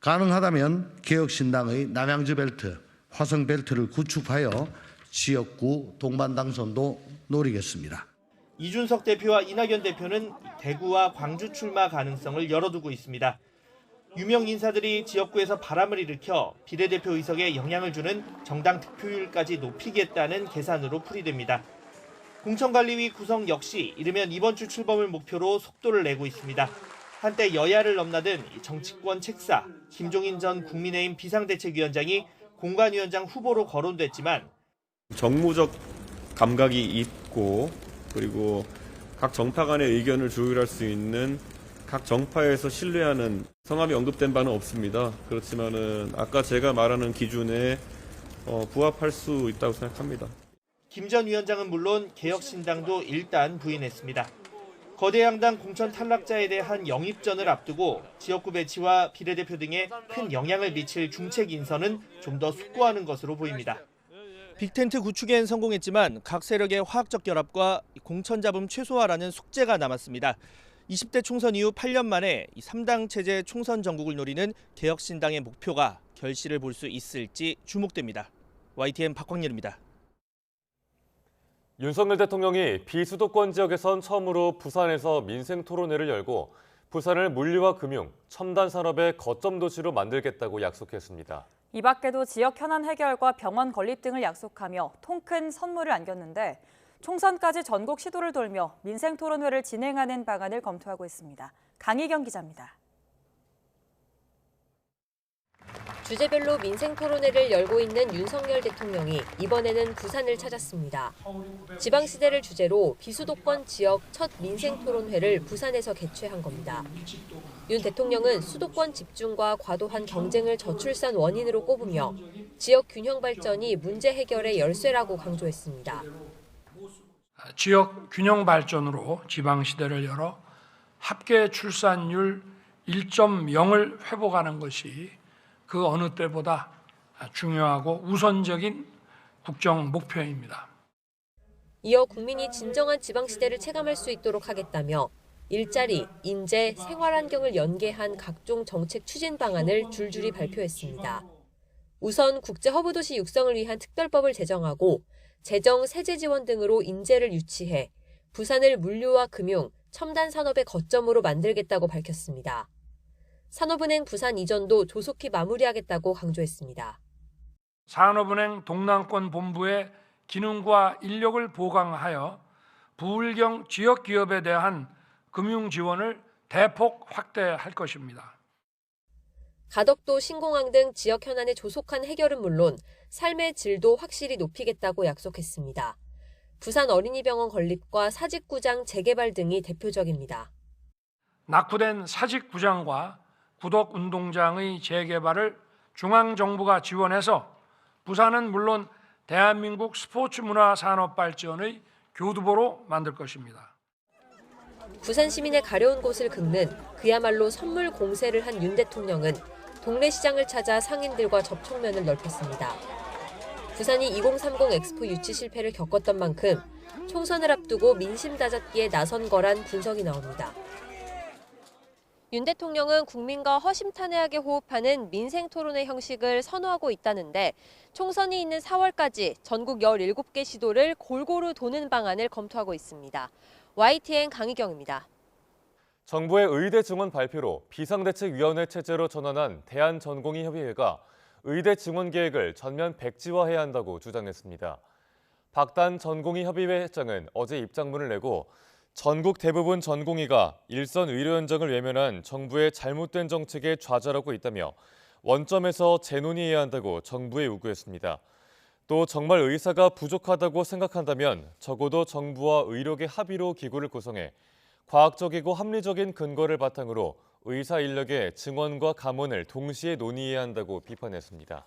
가능하다면 개혁신당의 남양주 벨트, 화성 벨트를 구축하여 지역구 동반 당선도 노리겠습니다. 이준석 대표와 이낙연 대표는 대구와 광주 출마 가능성을 열어두고 있습니다. 유명 인사들이 지역구에서 바람을 일으켜 비례대표 의석에 영향을 주는 정당 득표율까지 높이겠다는 계산으로 풀이됩니다. 공천관리위 구성 역시 이르면 이번 주 출범을 목표로 속도를 내고 있습니다. 한때 여야를 넘나든 정치권 책사, 김종인 전 국민의힘 비상대책위원장이 공관위원장 후보로 거론됐지만 정무적 감각이 있고 그리고 각 정파 간의 의견을 조율할 수 있는 각 정파에서 신뢰하는 성함이 언급된 바는 없습니다. 그렇지만은 아까 제가 말하는 기준에 부합할 수 있다고 생각합니다. 김 전 위원장은 물론 개혁신당도 일단 부인했습니다. 거대 양당 공천 탈락자에 대한 영입전을 앞두고 지역구 배치와 비례대표 등에 큰 영향을 미칠 중책 인선은 좀 더 숙고하는 것으로 보입니다. 빅텐트 구축엔 성공했지만 각 세력의 화학적 결합과 공천 잡음 최소화라는 숙제가 남았습니다. 20대 총선 이후 8년 만에 3당 체제 총선 전국을 노리는 개혁신당의 목표가 결실을 볼 수 있을지 주목됩니다. YTN 박광렬입니다. 윤석열 대통령이 비수도권 지역에선 처음으로 부산에서 민생 토론회를 열고 부산을 물류와 금융, 첨단 산업의 거점 도시로 만들겠다고 약속했습니다. 이 밖에도 지역 현안 해결과 병원 건립 등을 약속하며 통큰 선물을 안겼는데 총선까지 전국 시도를 돌며 민생 토론회를 진행하는 방안을 검토하고 있습니다. 강희경 기자입니다. 주제별로 민생 토론회를 열고 있는 윤석열 대통령이 이번에는 부산을 찾았습니다. 지방시대를 주제로 비수도권 지역 첫 민생 토론회를 부산에서 개최한 겁니다. 윤 대통령은 수도권 집중과 과도한 경쟁을 저출산 원인으로 꼽으며 지역 균형 발전이 문제 해결의 열쇠라고 강조했습니다. 지역 균형 발전으로 지방시대를 열어 합계 출산율 1.0을 회복하는 것이 그 어느 때보다 중요하고 우선적인 국정 목표입니다. 이어 국민이 진정한 지방시대를 체감할 수 있도록 하겠다며 일자리, 인재, 생활환경을 연계한 각종 정책 추진 방안을 줄줄이 발표했습니다. 우선 국제 허브도시 육성을 위한 특별법을 제정하고 재정, 세제 지원 등으로 인재를 유치해 부산을 물류와 금융, 첨단 산업의 거점으로 만들겠다고 밝혔습니다. 산업은행 부산 이전도 조속히 마무리하겠다고 강조했습니다. 산업은행 동남권 본부의 기능과 인력을 보강하여 부울경 지역 기업에 대한 금융 지원을 대폭 확대할 것입니다. 가덕도, 신공항 등 지역 현안의 조속한 해결은 물론 삶의 질도 확실히 높이겠다고 약속했습니다. 부산 어린이병원 건립과 사직구장 재개발 등이 대표적입니다. 낙후된 사직구장과 구덕운동장의 재개발을 중앙정부가 지원해서 부산은 물론 대한민국 스포츠 문화 산업 발전의 교두보로 만들 것입니다. 부산 시민의 가려운 곳을 긁는 그야말로 선물 공세를 한 윤 대통령은 동네 시장을 찾아 상인들과 접촉면을 넓혔습니다. 부산이 2030 엑스포 유치 실패를 겪었던 만큼 총선을 앞두고 민심 다잡기에 나선 거란 분석이 나옵니다. 윤 대통령은 국민과 허심탄회하게 호흡하는 민생 토론회 형식을 선호하고 있다는데 총선이 있는 4월까지 전국 17개 시도를 골고루 도는 방안을 검토하고 있습니다. YTN 강희경입니다. 정부의 의대 증원 발표로 비상대책위원회 체제로 전환한 대한전공의협의회가 의대 증원 계획을 전면 백지화해야 한다고 주장했습니다. 박단 전공의협의회 회장은 어제 입장문을 내고 전국 대부분 전공의가 일선 의료 현장을 외면한 정부의 잘못된 정책에 좌절하고 있다며 원점에서 재논의해야 한다고 정부에 요구했습니다. 또 정말 의사가 부족하다고 생각한다면 적어도 정부와 의료계 합의로 기구를 구성해 과학적이고 합리적인 근거를 바탕으로 의사 인력의 증원과 감원을 동시에 논의해야 한다고 비판했습니다.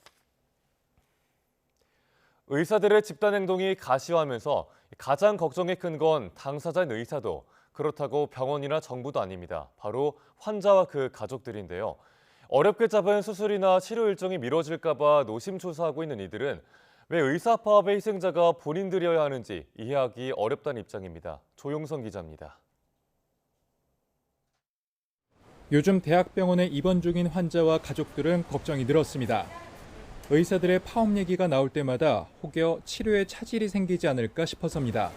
의사들의 집단 행동이 가시화하면서 가장 걱정이 큰 건 당사자인 의사도 그렇다고 병원이나 정부도 아닙니다. 바로 환자와 그 가족들인데요. 어렵게 잡은 수술이나 치료 일정이 미뤄질까 봐 노심초사하고 있는 이들은 왜 의사 파업의 희생자가 본인들이어야 하는지 이해하기 어렵다는 입장입니다. 조용성 기자입니다. 요즘 대학병원에 입원 중인 환자와 가족들은 걱정이 늘었습니다. 의사들의 파업 얘기가 나올 때마다 혹여 치료에 차질이 생기지 않을까 싶어서입니다.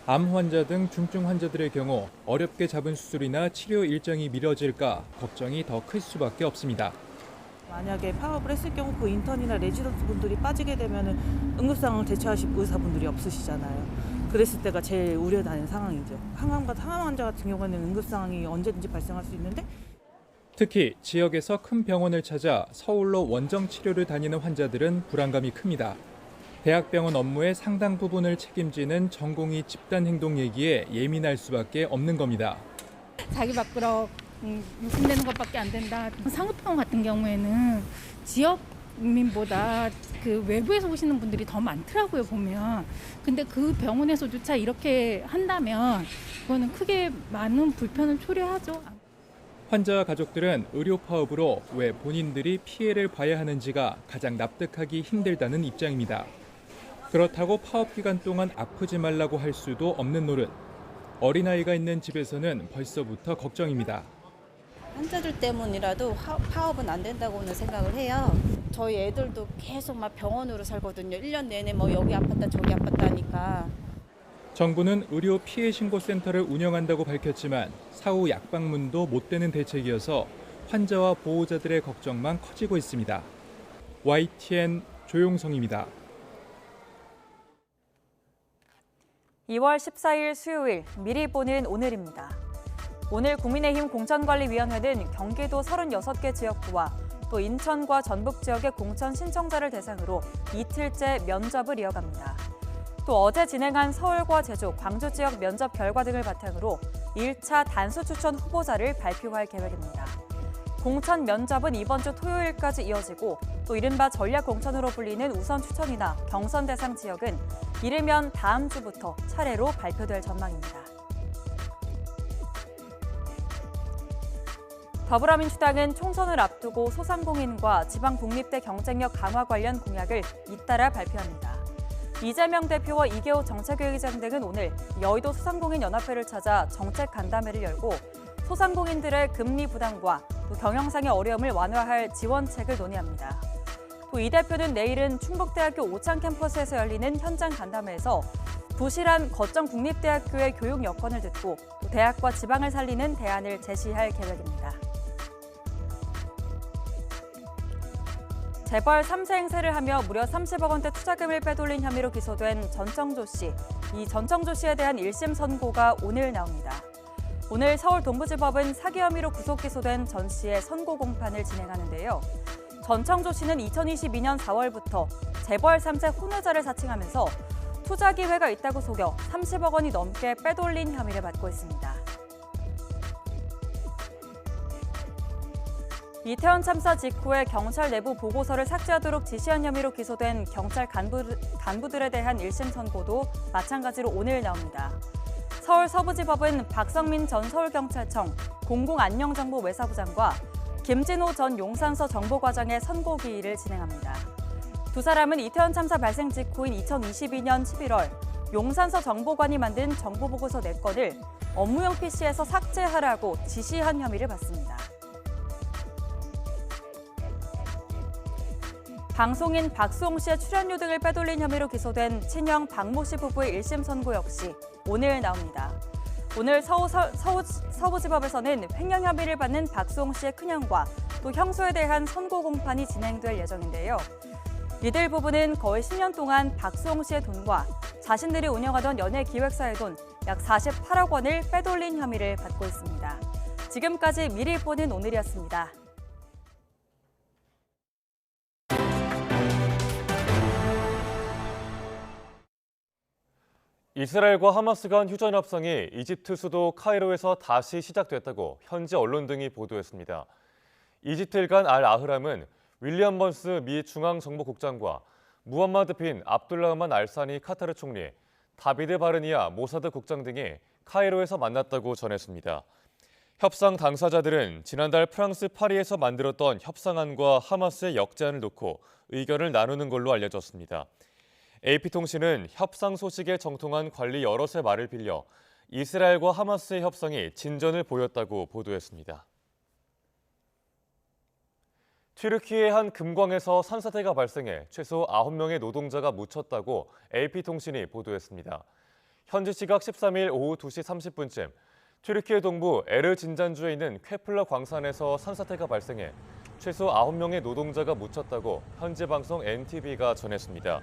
암 환자 등 중증 환자들의 경우 어렵게 잡은 수술이나 치료 일정이 미뤄질까 걱정이 더 클 수밖에 없습니다. 만약에 파업을 했을 경우 그 인턴이나 레지던트 분들이 빠지게 되면 응급 상황을 대처하실 의사분들이 없으시잖아요. 그랬을 때가 제일 우려되는 상황이죠. 항암 환자 같은 경우에는 응급 상황이 언제든지 발생할 수 있는데 특히 지역에서 큰 병원을 찾아 서울로 원정 치료를 다니는 환자들은 불안감이 큽니다. 대학병원 업무의 상당 부분을 책임지는 전공의 집단 행동 얘기에 예민할 수밖에 없는 겁니다. 자기 밖으로 유통되는 것밖에 안 된다. 상업병원 같은 경우에는 지역민보다 그 외부에서 오시는 분들이 더 많더라고요, 보면. 근데 그 병원에서조차 이렇게 한다면 그거는 크게 많은 불편을 초래하죠. 환자와 가족들은 의료 파업으로 왜 본인들이 피해를 봐야 하는지가 가장 납득하기 힘들다는 입장입니다. 그렇다고 파업 기간 동안 아프지 말라고 할 수도 없는 노릇. 어린아이가 있는 집에서는 벌써부터 걱정입니다. 환자들 때문이라도 파업은 안 된다고는 생각을 해요. 저희 애들도 계속 막 병원으로 살거든요. 1년 내내 뭐 여기 아팠다 저기 아팠다 하니까. 정부는 의료 피해 신고 센터를 운영한다고 밝혔지만 사후 약방문도 못 되는 대책이어서 환자와 보호자들의 걱정만 커지고 있습니다. YTN 조용성입니다. 2월 14일 수요일 미리 보는 오늘입니다. 오늘 국민의힘 공천관리위원회는 경기도 36개 지역구와 또 인천과 전북 지역의 공천 신청자를 대상으로 이틀째 면접을 이어갑니다. 또 어제 진행한 서울과 제주, 광주 지역 면접 결과 등을 바탕으로 1차 단수 추천 후보자를 발표할 계획입니다. 공천 면접은 이번 주 토요일까지 이어지고 또 이른바 전략 공천으로 불리는 우선 추천이나 경선 대상 지역은 이르면 다음 주부터 차례로 발표될 전망입니다. 더불어민주당은 총선을 앞두고 소상공인과 지방독립대 경쟁력 강화 관련 공약을 잇따라 발표합니다. 이재명 대표와 이계호 정책위의장 등은 오늘 여의도 소상공인연합회를 찾아 정책 간담회를 열고 소상공인들의 금리 부담과 또 경영상의 어려움을 완화할 지원책을 논의합니다. 또 이 대표는 내일은 충북대학교 오창 캠퍼스에서 열리는 현장 간담회에서 부실한 거점 국립대학교의 교육 여건을 듣고 또 대학과 지방을 살리는 대안을 제시할 계획입니다. 재벌 3세 행세를 하며 무려 30억 원대 투자금을 빼돌린 혐의로 기소된 전청조 씨. 이 전청조 씨에 대한 1심 선고가 오늘 나옵니다. 오늘 서울 동부지법은 사기 혐의로 구속 기소된 전 씨의 선고 공판을 진행하는데요. 전청조 씨는 2022년 4월부터 재벌 3세 혼외자를 사칭하면서 투자 기회가 있다고 속여 30억 원이 넘게 빼돌린 혐의를 받고 있습니다. 이태원 참사 직후에 경찰 내부 보고서를 삭제하도록 지시한 혐의로 기소된 경찰 간부들에 대한 1심 선고도 마찬가지로 오늘 나옵니다. 서울 서부지법은 박성민 전 서울경찰청 공공안녕정보 외사부장과 김진호 전 용산서 정보과장의 선고 기일을 진행합니다. 두 사람은 이태원 참사 발생 직후인 2022년 11월 용산서 정보관이 만든 정보보고서 4건을 업무용 PC에서 삭제하라고 지시한 혐의를 받습니다. 방송인 박수홍 씨의 출연료 등을 빼돌린 혐의로 기소된 친형 박모 씨 부부의 1심 선고 역시 오늘 나옵니다. 오늘 서부지법에서는 횡령 혐의를 받는 박수홍 씨의 큰형과 또 형수에 대한 선고 공판이 진행될 예정인데요. 이들 부부는 거의 10년 동안 박수홍 씨의 돈과 자신들이 운영하던 연예기획사의 돈 약 48억 원을 빼돌린 혐의를 받고 있습니다. 지금까지 미리 보는 오늘이었습니다. 이스라엘과 하마스 간 휴전 협상이 이집트 수도 카이로에서 다시 시작됐다고 현지 언론 등이 보도했습니다. 이집트 일간 알 아흐람은 윌리엄 번스 미 중앙정보국장과 무함마드 빈 압둘라흐만 알사니 카타르 총리, 다비드 바르니아 모사드 국장 등이 카이로에서 만났다고 전했습니다. 협상 당사자들은 지난달 프랑스 파리에서 만들었던 협상안과 하마스의 역제안을 놓고 의견을 나누는 걸로 알려졌습니다. AP통신은 협상 소식에 정통한 관리 여럿의 말을 빌려 이스라엘과 하마스의 협상이 진전을 보였다고 보도했습니다. 튀르키예 한 금광에서 산사태가 발생해 최소 9명의 노동자가 묻혔다고 AP통신이 보도했습니다. 현지 시각 13일 오후 2시 30분쯤 튀르키예 동부 에르진잔주에 있는 쾌플러 광산에서 산사태가 발생해 최소 9명의 노동자가 묻혔다고 현지 방송 NTV가 전했습니다.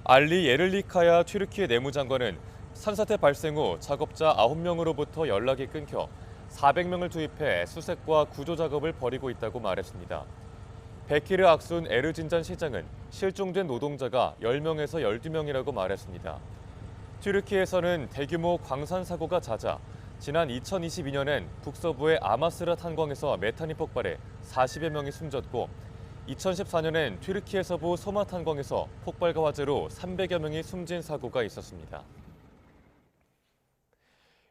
알리 예를리카야 튀르키예 내무장관은 산사태 발생 후 작업자 9명으로부터 연락이 끊겨 400명을 투입해 수색과 구조 작업을 벌이고 있다고 말했습니다. 베키르 악순 에르진잔 시장은 실종된 노동자가 10명에서 12명이라고 말했습니다. 튀르키예에서는 대규모 광산 사고가 잦아 지난 2022년엔 북서부의 아마스라 탄광에서 메탄이 폭발해 40여 명이 숨졌고 2014년엔 튀르키예 서부 소마 탄광에서 폭발과 화재로 300여 명이 숨진 사고가 있었습니다.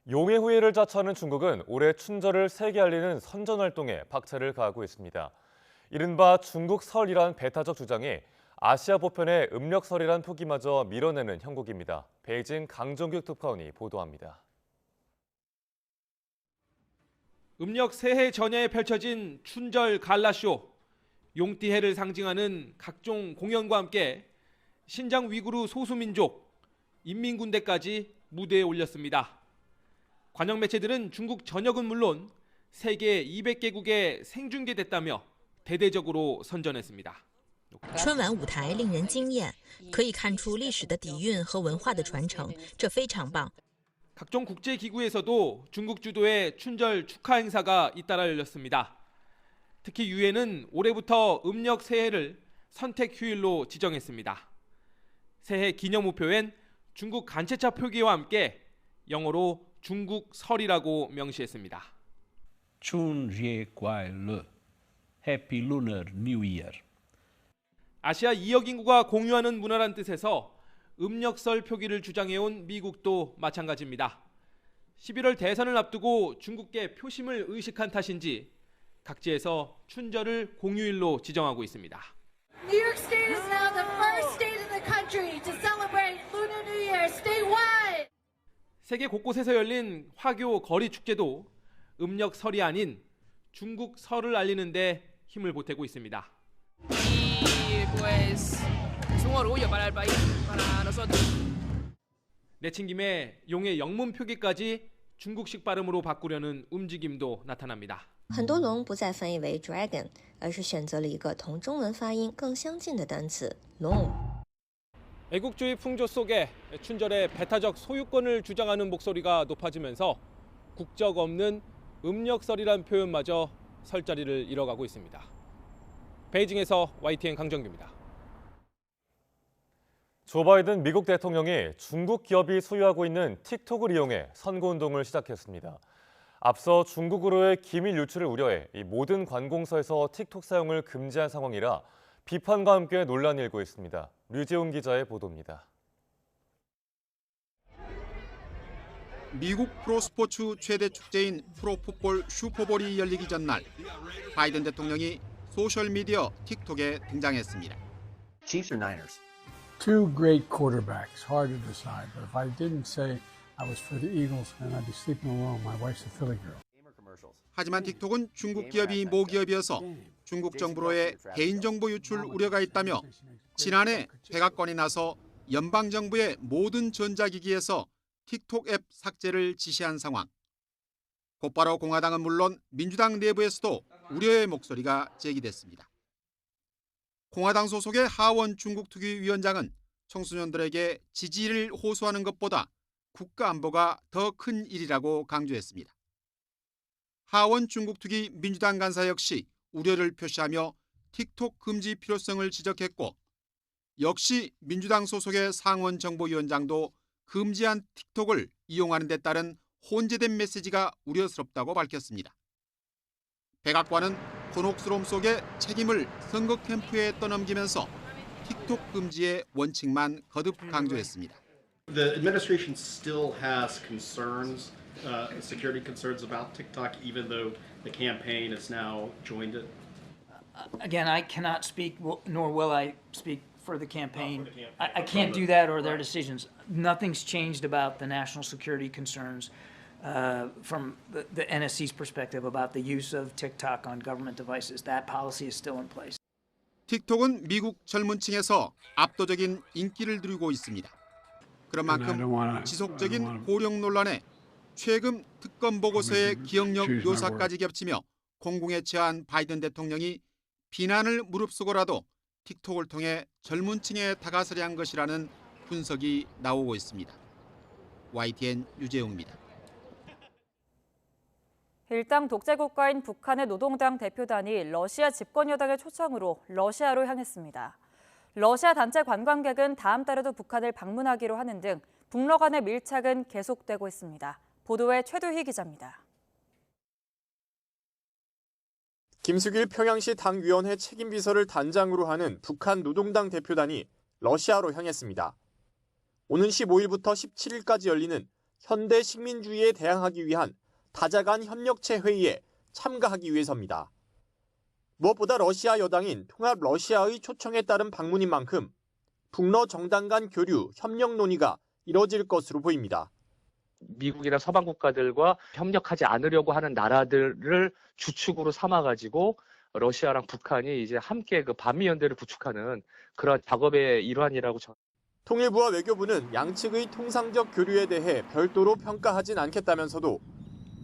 용의 후예를 자처하는 중국은 올해 춘절을 세계 알리는 선전 활동에 박차를 가하고 있습니다. 이른바 중국 설이란 배타적 주장이 아시아 보편의 음력설이란 표기마저 밀어내는 형국입니다. 베이징 강정규 특파원이 보도합니다. 음력 새해 전야에 펼쳐진 춘절 갈라쇼. 용띠해를 상징하는 각종 공연과 함께 신장 위구르 소수민족, 인민군대까지 무대에 올렸습니다. 관영 매체들은 중국 전역은 물론 세계 200개국에 생중계됐다며 대대적으로 선전했습니다. 春晚舞台令人惊艳，可以看出历史的底蕴和文化的传承，这非常棒。 각종 국제 기구에서도 중국 주도의 춘절 축하 행사가 잇따라 열렸습니다. 특히 유엔은 올해부터 음력 새해를 선택 휴일로 지정했습니다. 새해 기념우표엔 중국 간체차 표기와 함께 영어로 중국 설이라고 명시했습니다. 春节快乐 Happy Lunar New Year. 아시아 2억 인구가 공유하는 문화란 뜻에서 음력설 표기를 주장해온 미국도 마찬가지입니다. 11월 대선을 앞두고 중국계 표심을 의식한 탓인지 각지에서 춘절을 공휴일로 지정하고 있습니다. New York State is now the first state in the country to celebrate Lunar New Year statewide. 세계 곳곳에서 열린 화교 거리 축제도 음력설이 아닌 중국 설을 알리는 데 힘을 보태고 있습니다. 내친김에 용의 영문 표기까지 중국식 발음으로 바꾸려는 움직임도 나타납니다. 很多龙不再翻译为 dragon， 而是选择了一个同中文发音更相近的单词龙。 애국주의 풍조 속에 춘절의 배타적 소유권을 주장하는 목소리가 높아지면서 국적 없는 음력설이란 표현마저 설 자리를 잃어가고 있습니다. 베이징에서 YTN 강정규입니다. 조 바이든 미국 대통령이 중국 기업이 소유하고 있는 틱톡을 이용해 선거운동을 시작했습니다. 앞서 중국으로의 기밀 유출을 우려해 이 모든 관공서에서 틱톡 사용을 금지한 상황이라 비판과 함께 논란이 일고 있습니다. 류재훈 기자의 보도입니다. 미국 프로스포츠 최대 축제인 프로풋볼 슈퍼볼이 열리기 전날 바이든 대통령이 소셜미디어 틱톡에 등장했습니다. Chiefs or Niners? Two great quarterbacks, hard to decide. But if I didn't say I was for the Eagles, then I'd be sleeping alone. My wife's a Philly girl. 하지만 틱톡은 중국 기업이 모기업이어서 중국 정부로의 개인정보 유출 우려가 있다며 지난해 백악관이 나서 연방정부의 모든 전자기기에서 틱톡 앱 삭제를 지시한 상황. 곧바로 공화당은 물론 민주당 내부에서도 우려의 목소리가 제기됐습니다. 공화당 소속의 하원 중국특위위원장은 청소년들에게 지지를 호소하는 것보다 국가안보가 더 큰 일이라고 강조했습니다. 하원 중국특위 민주당 간사 역시 우려를 표시하며 틱톡 금지 필요성을 지적했고 역시 민주당 소속의 상원 정보위원장도 금지한 틱톡을 이용하는 데 따른 혼재된 메시지가 우려스럽다고 밝혔습니다. 백악관은 곤혹스러움 속에 책임을 선거 캠프에 떠넘기면서 틱톡 금지의 원칙만 거듭 강조했습니다. The administration still has concerns, security concerns about TikTok, even though the campaign has now joined it. Again, I cannot speak, nor will I speak for the campaign. I can't do that or their decisions. Nothing's changed about the national security concerns from the NSC's perspective about the use of TikTok on government devices. That policy is still in place. 틱톡은 미국 젊은 층에서 압도적인 인기를 누리고 있습니다. 그런 만큼 지속적인 고령 논란에 최근 특검 보고서의 기억력 묘사까지 겹치며 공공에 처한 바이든 대통령이 비난을 무릅쓰고라도 틱톡을 통해 젊은 층에 다가서려 한 것이라는 분석이 나오고 있습니다. YTN 유재용입니다. 일당 독재 국가인 북한의 노동당 대표단이 러시아 집권 여당의 초청으로 러시아로 향했습니다. 러시아 단체 관광객은 다음 달에도 북한을 방문하기로 하는 등 북러 간의 밀착은 계속되고 있습니다. 보도에 최두희 기자입니다. 김숙일 평양시 당위원회 책임비서를 단장으로 하는 북한 노동당 대표단이 러시아로 향했습니다. 오는 15일부터 17일까지 열리는 현대 식민주의에 대항하기 위한 다자간 협력체 회의에 참가하기 위해서입니다. 무엇보다 러시아 여당인 통합 러시아의 초청에 따른 방문인 만큼 북러 정당 간 교류, 협력 논의가 이뤄질 것으로 보입니다. 미국이나 서방 국가들과 협력하지 않으려고 하는 나라들을 주축으로 삼아가지고 러시아랑 북한이 이제 함께 그 반미연대를 구축하는 그런 작업의 일환이라고. 통일부와 외교부는 양측의 통상적 교류에 대해 별도로 평가하진 않겠다면서도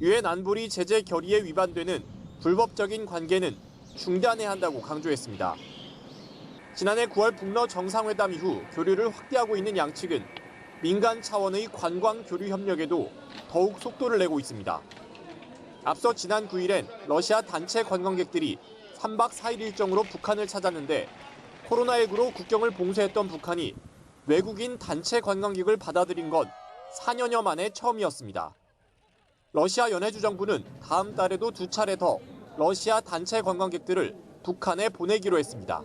유엔 안보리 제재 결의에 위반되는 불법적인 관계는 중단해야 한다고 강조했습니다. 지난해 9월 북러 정상회담 이후 교류를 확대하고 있는 양측은 민간 차원의 관광 교류 협력에도 더욱 속도를 내고 있습니다. 앞서 지난 9일엔 러시아 단체 관광객들이 3박 4일 일정으로 북한을 찾았는데 코로나19로 국경을 봉쇄했던 북한이 외국인 단체 관광객을 받아들인 건 4년여 만에 처음이었습니다. 러시아 연해주 정부는 다음 달에도 2차례 더 러시아 단체 관광객들을 북한에 보내기로 했습니다.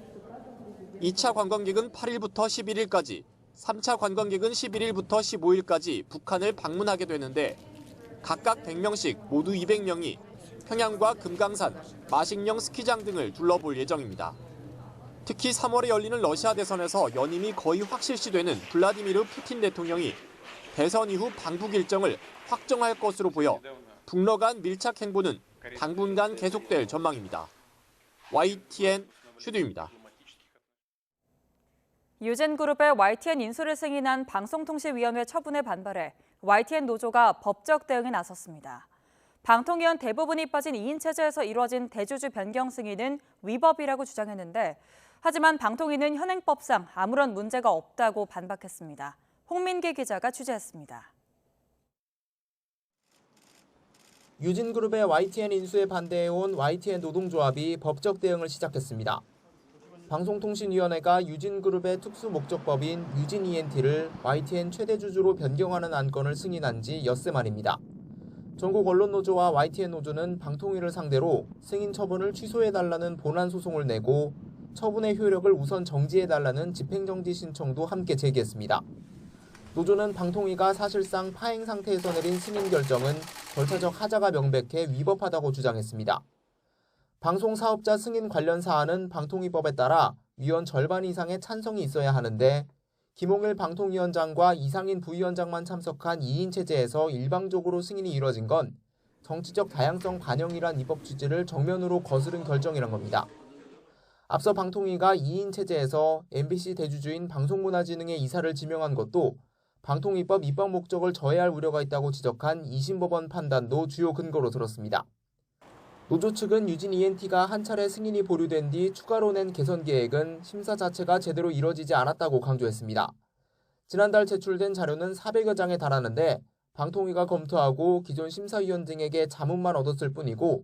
2차 관광객은 8일부터 11일까지, 3차 관광객은 11일부터 15일까지 북한을 방문하게 되는데 각각 100명씩 모두 200명이 평양과 금강산, 마식령 스키장 등을 둘러볼 예정입니다. 특히 3월에 열리는 러시아 대선에서 연임이 거의 확실시되는 블라디미르 푸틴 대통령이 대선 이후 방북 일정을 확정할 것으로 보여 북러 간 밀착 행보는 당분간 계속될 전망입니다. YTN 슈드입니다. 유진그룹의 YTN 인수를 승인한 방송통신위원회 처분에 반발해 YTN 노조가 법적 대응에 나섰습니다. 방통위원 대부분이 빠진 2인 체제에서 이루어진 대주주 변경 승인은 위법이라고 주장했는데 하지만 방통위는 현행법상 아무런 문제가 없다고 반박했습니다. 홍민기 기자가 취재했습니다. 유진그룹의 YTN 인수에 반대해온 YTN 노동조합이 법적 대응을 시작했습니다. 방송통신위원회가 유진그룹의 특수목적법인 유진ENT를 YTN 최대 주주로 변경하는 안건을 승인한 지 엿새 만입니다. 전국 언론노조와 YTN 노조는 방통위를 상대로 승인 처분을 취소해달라는 본안 소송을 내고 처분의 효력을 우선 정지해달라는 집행정지 신청도 함께 제기했습니다. 노조는 방통위가 사실상 파행 상태에서 내린 승인 결정은 절차적 하자가 명백해 위법하다고 주장했습니다. 방송사업자 승인 관련 사안은 방통위법에 따라 위원 절반 이상의 찬성이 있어야 하는데 김홍일 방통위원장과 이상인 부위원장만 참석한 2인 체제에서 일방적으로 승인이 이뤄진 건 정치적 다양성 반영이란 입법 취지를 정면으로 거스른 결정이란 겁니다. 앞서 방통위가 2인 체제에서 MBC 대주주인 방송문화진흥의 이사를 지명한 것도 방통위법 입법 목적을 저해할 우려가 있다고 지적한 2심 법원 판단도 주요 근거로 들었습니다. 노조 측은 유진 ENT가 한 차례 승인이 보류된 뒤 추가로 낸 개선 계획은 심사 자체가 제대로 이뤄지지 않았다고 강조했습니다. 지난달 제출된 자료는 400여 장에 달하는데 방통위가 검토하고 기존 심사위원 등에게 자문만 얻었을 뿐이고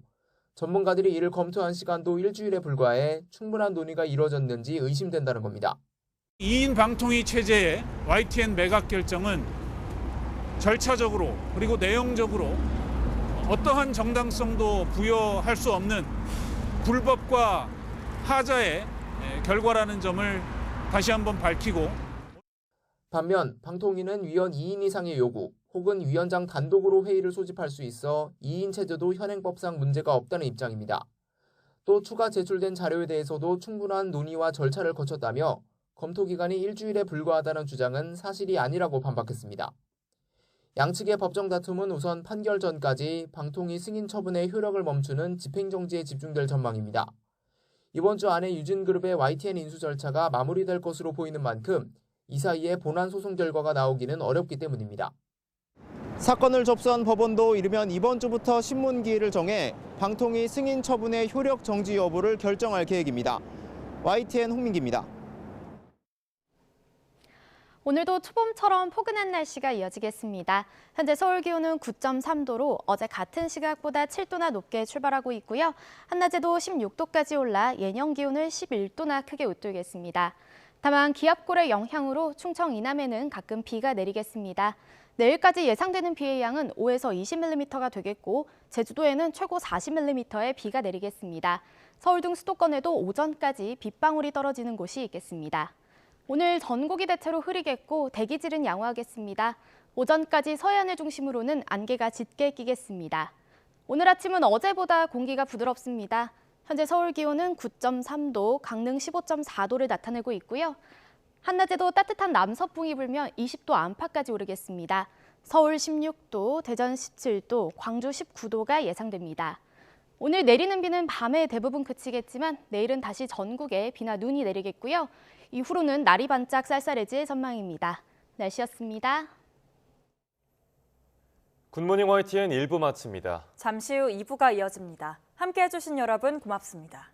전문가들이 이를 검토한 시간도 일주일에 불과해 충분한 논의가 이뤄졌는지 의심된다는 겁니다. 2인 방통위 체제의 YTN 매각 결정은 절차적으로 그리고 내용적으로 어떠한 정당성도 부여할 수 없는 불법과 하자의 결과라는 점을 다시 한번 밝히고 반면 방통위는 위원 2인 이상의 요구 혹은 위원장 단독으로 회의를 소집할 수 있어 2인 체제도 현행법상 문제가 없다는 입장입니다. 또 추가 제출된 자료에 대해서도 충분한 논의와 절차를 거쳤다며 검토 기간이 일주일에 불과하다는 주장은 사실이 아니라고 반박했습니다. 양측의 법정 다툼은 우선 판결 전까지 방통위 승인 처분의 효력을 멈추는 집행정지에 집중될 전망입니다. 이번 주 안에 유진그룹의 YTN 인수 절차가 마무리될 것으로 보이는 만큼 이 사이에 본안 소송 결과가 나오기는 어렵기 때문입니다. 사건을 접수한 법원도 이르면 이번 주부터 신문기일을 정해 방통위 승인 처분의 효력 정지 여부를 결정할 계획입니다. YTN 홍민기입니다. 오늘도 초봄처럼 포근한 날씨가 이어지겠습니다. 현재 서울 기온은 9.3도로 어제 같은 시각보다 7도나 높게 출발하고 있고요. 한낮에도 16도까지 올라 예년 기온을 11도나 크게 웃돌겠습니다. 다만 기압골의 영향으로 충청 이남에는 가끔 비가 내리겠습니다. 내일까지 예상되는 비의 양은 5에서 20mm가 되겠고 제주도에는 최고 40mm의 비가 내리겠습니다. 서울 등 수도권에도 오전까지 빗방울이 떨어지는 곳이 있겠습니다. 오늘 전국이 대체로 흐리겠고 대기질은 양호하겠습니다. 오전까지 서해안을 중심으로는 안개가 짙게 끼겠습니다. 오늘 아침은 어제보다 공기가 부드럽습니다. 현재 서울 기온은 9.3도, 강릉 15.4도를 나타내고 있고요. 한낮에도 따뜻한 남서풍이 불며 20도 안팎까지 오르겠습니다. 서울 16도, 대전 17도, 광주 19도가 예상됩니다. 오늘 내리는 비는 밤에 대부분 그치겠지만 내일은 다시 전국에 비나 눈이 내리겠고요. 이후로는 날이 반짝 쌀쌀해질 전망입니다. 날씨였습니다. 굿모닝 YTN 1부 마칩니다. 잠시 후 2부가 이어집니다. 함께해 주신 여러분 고맙습니다.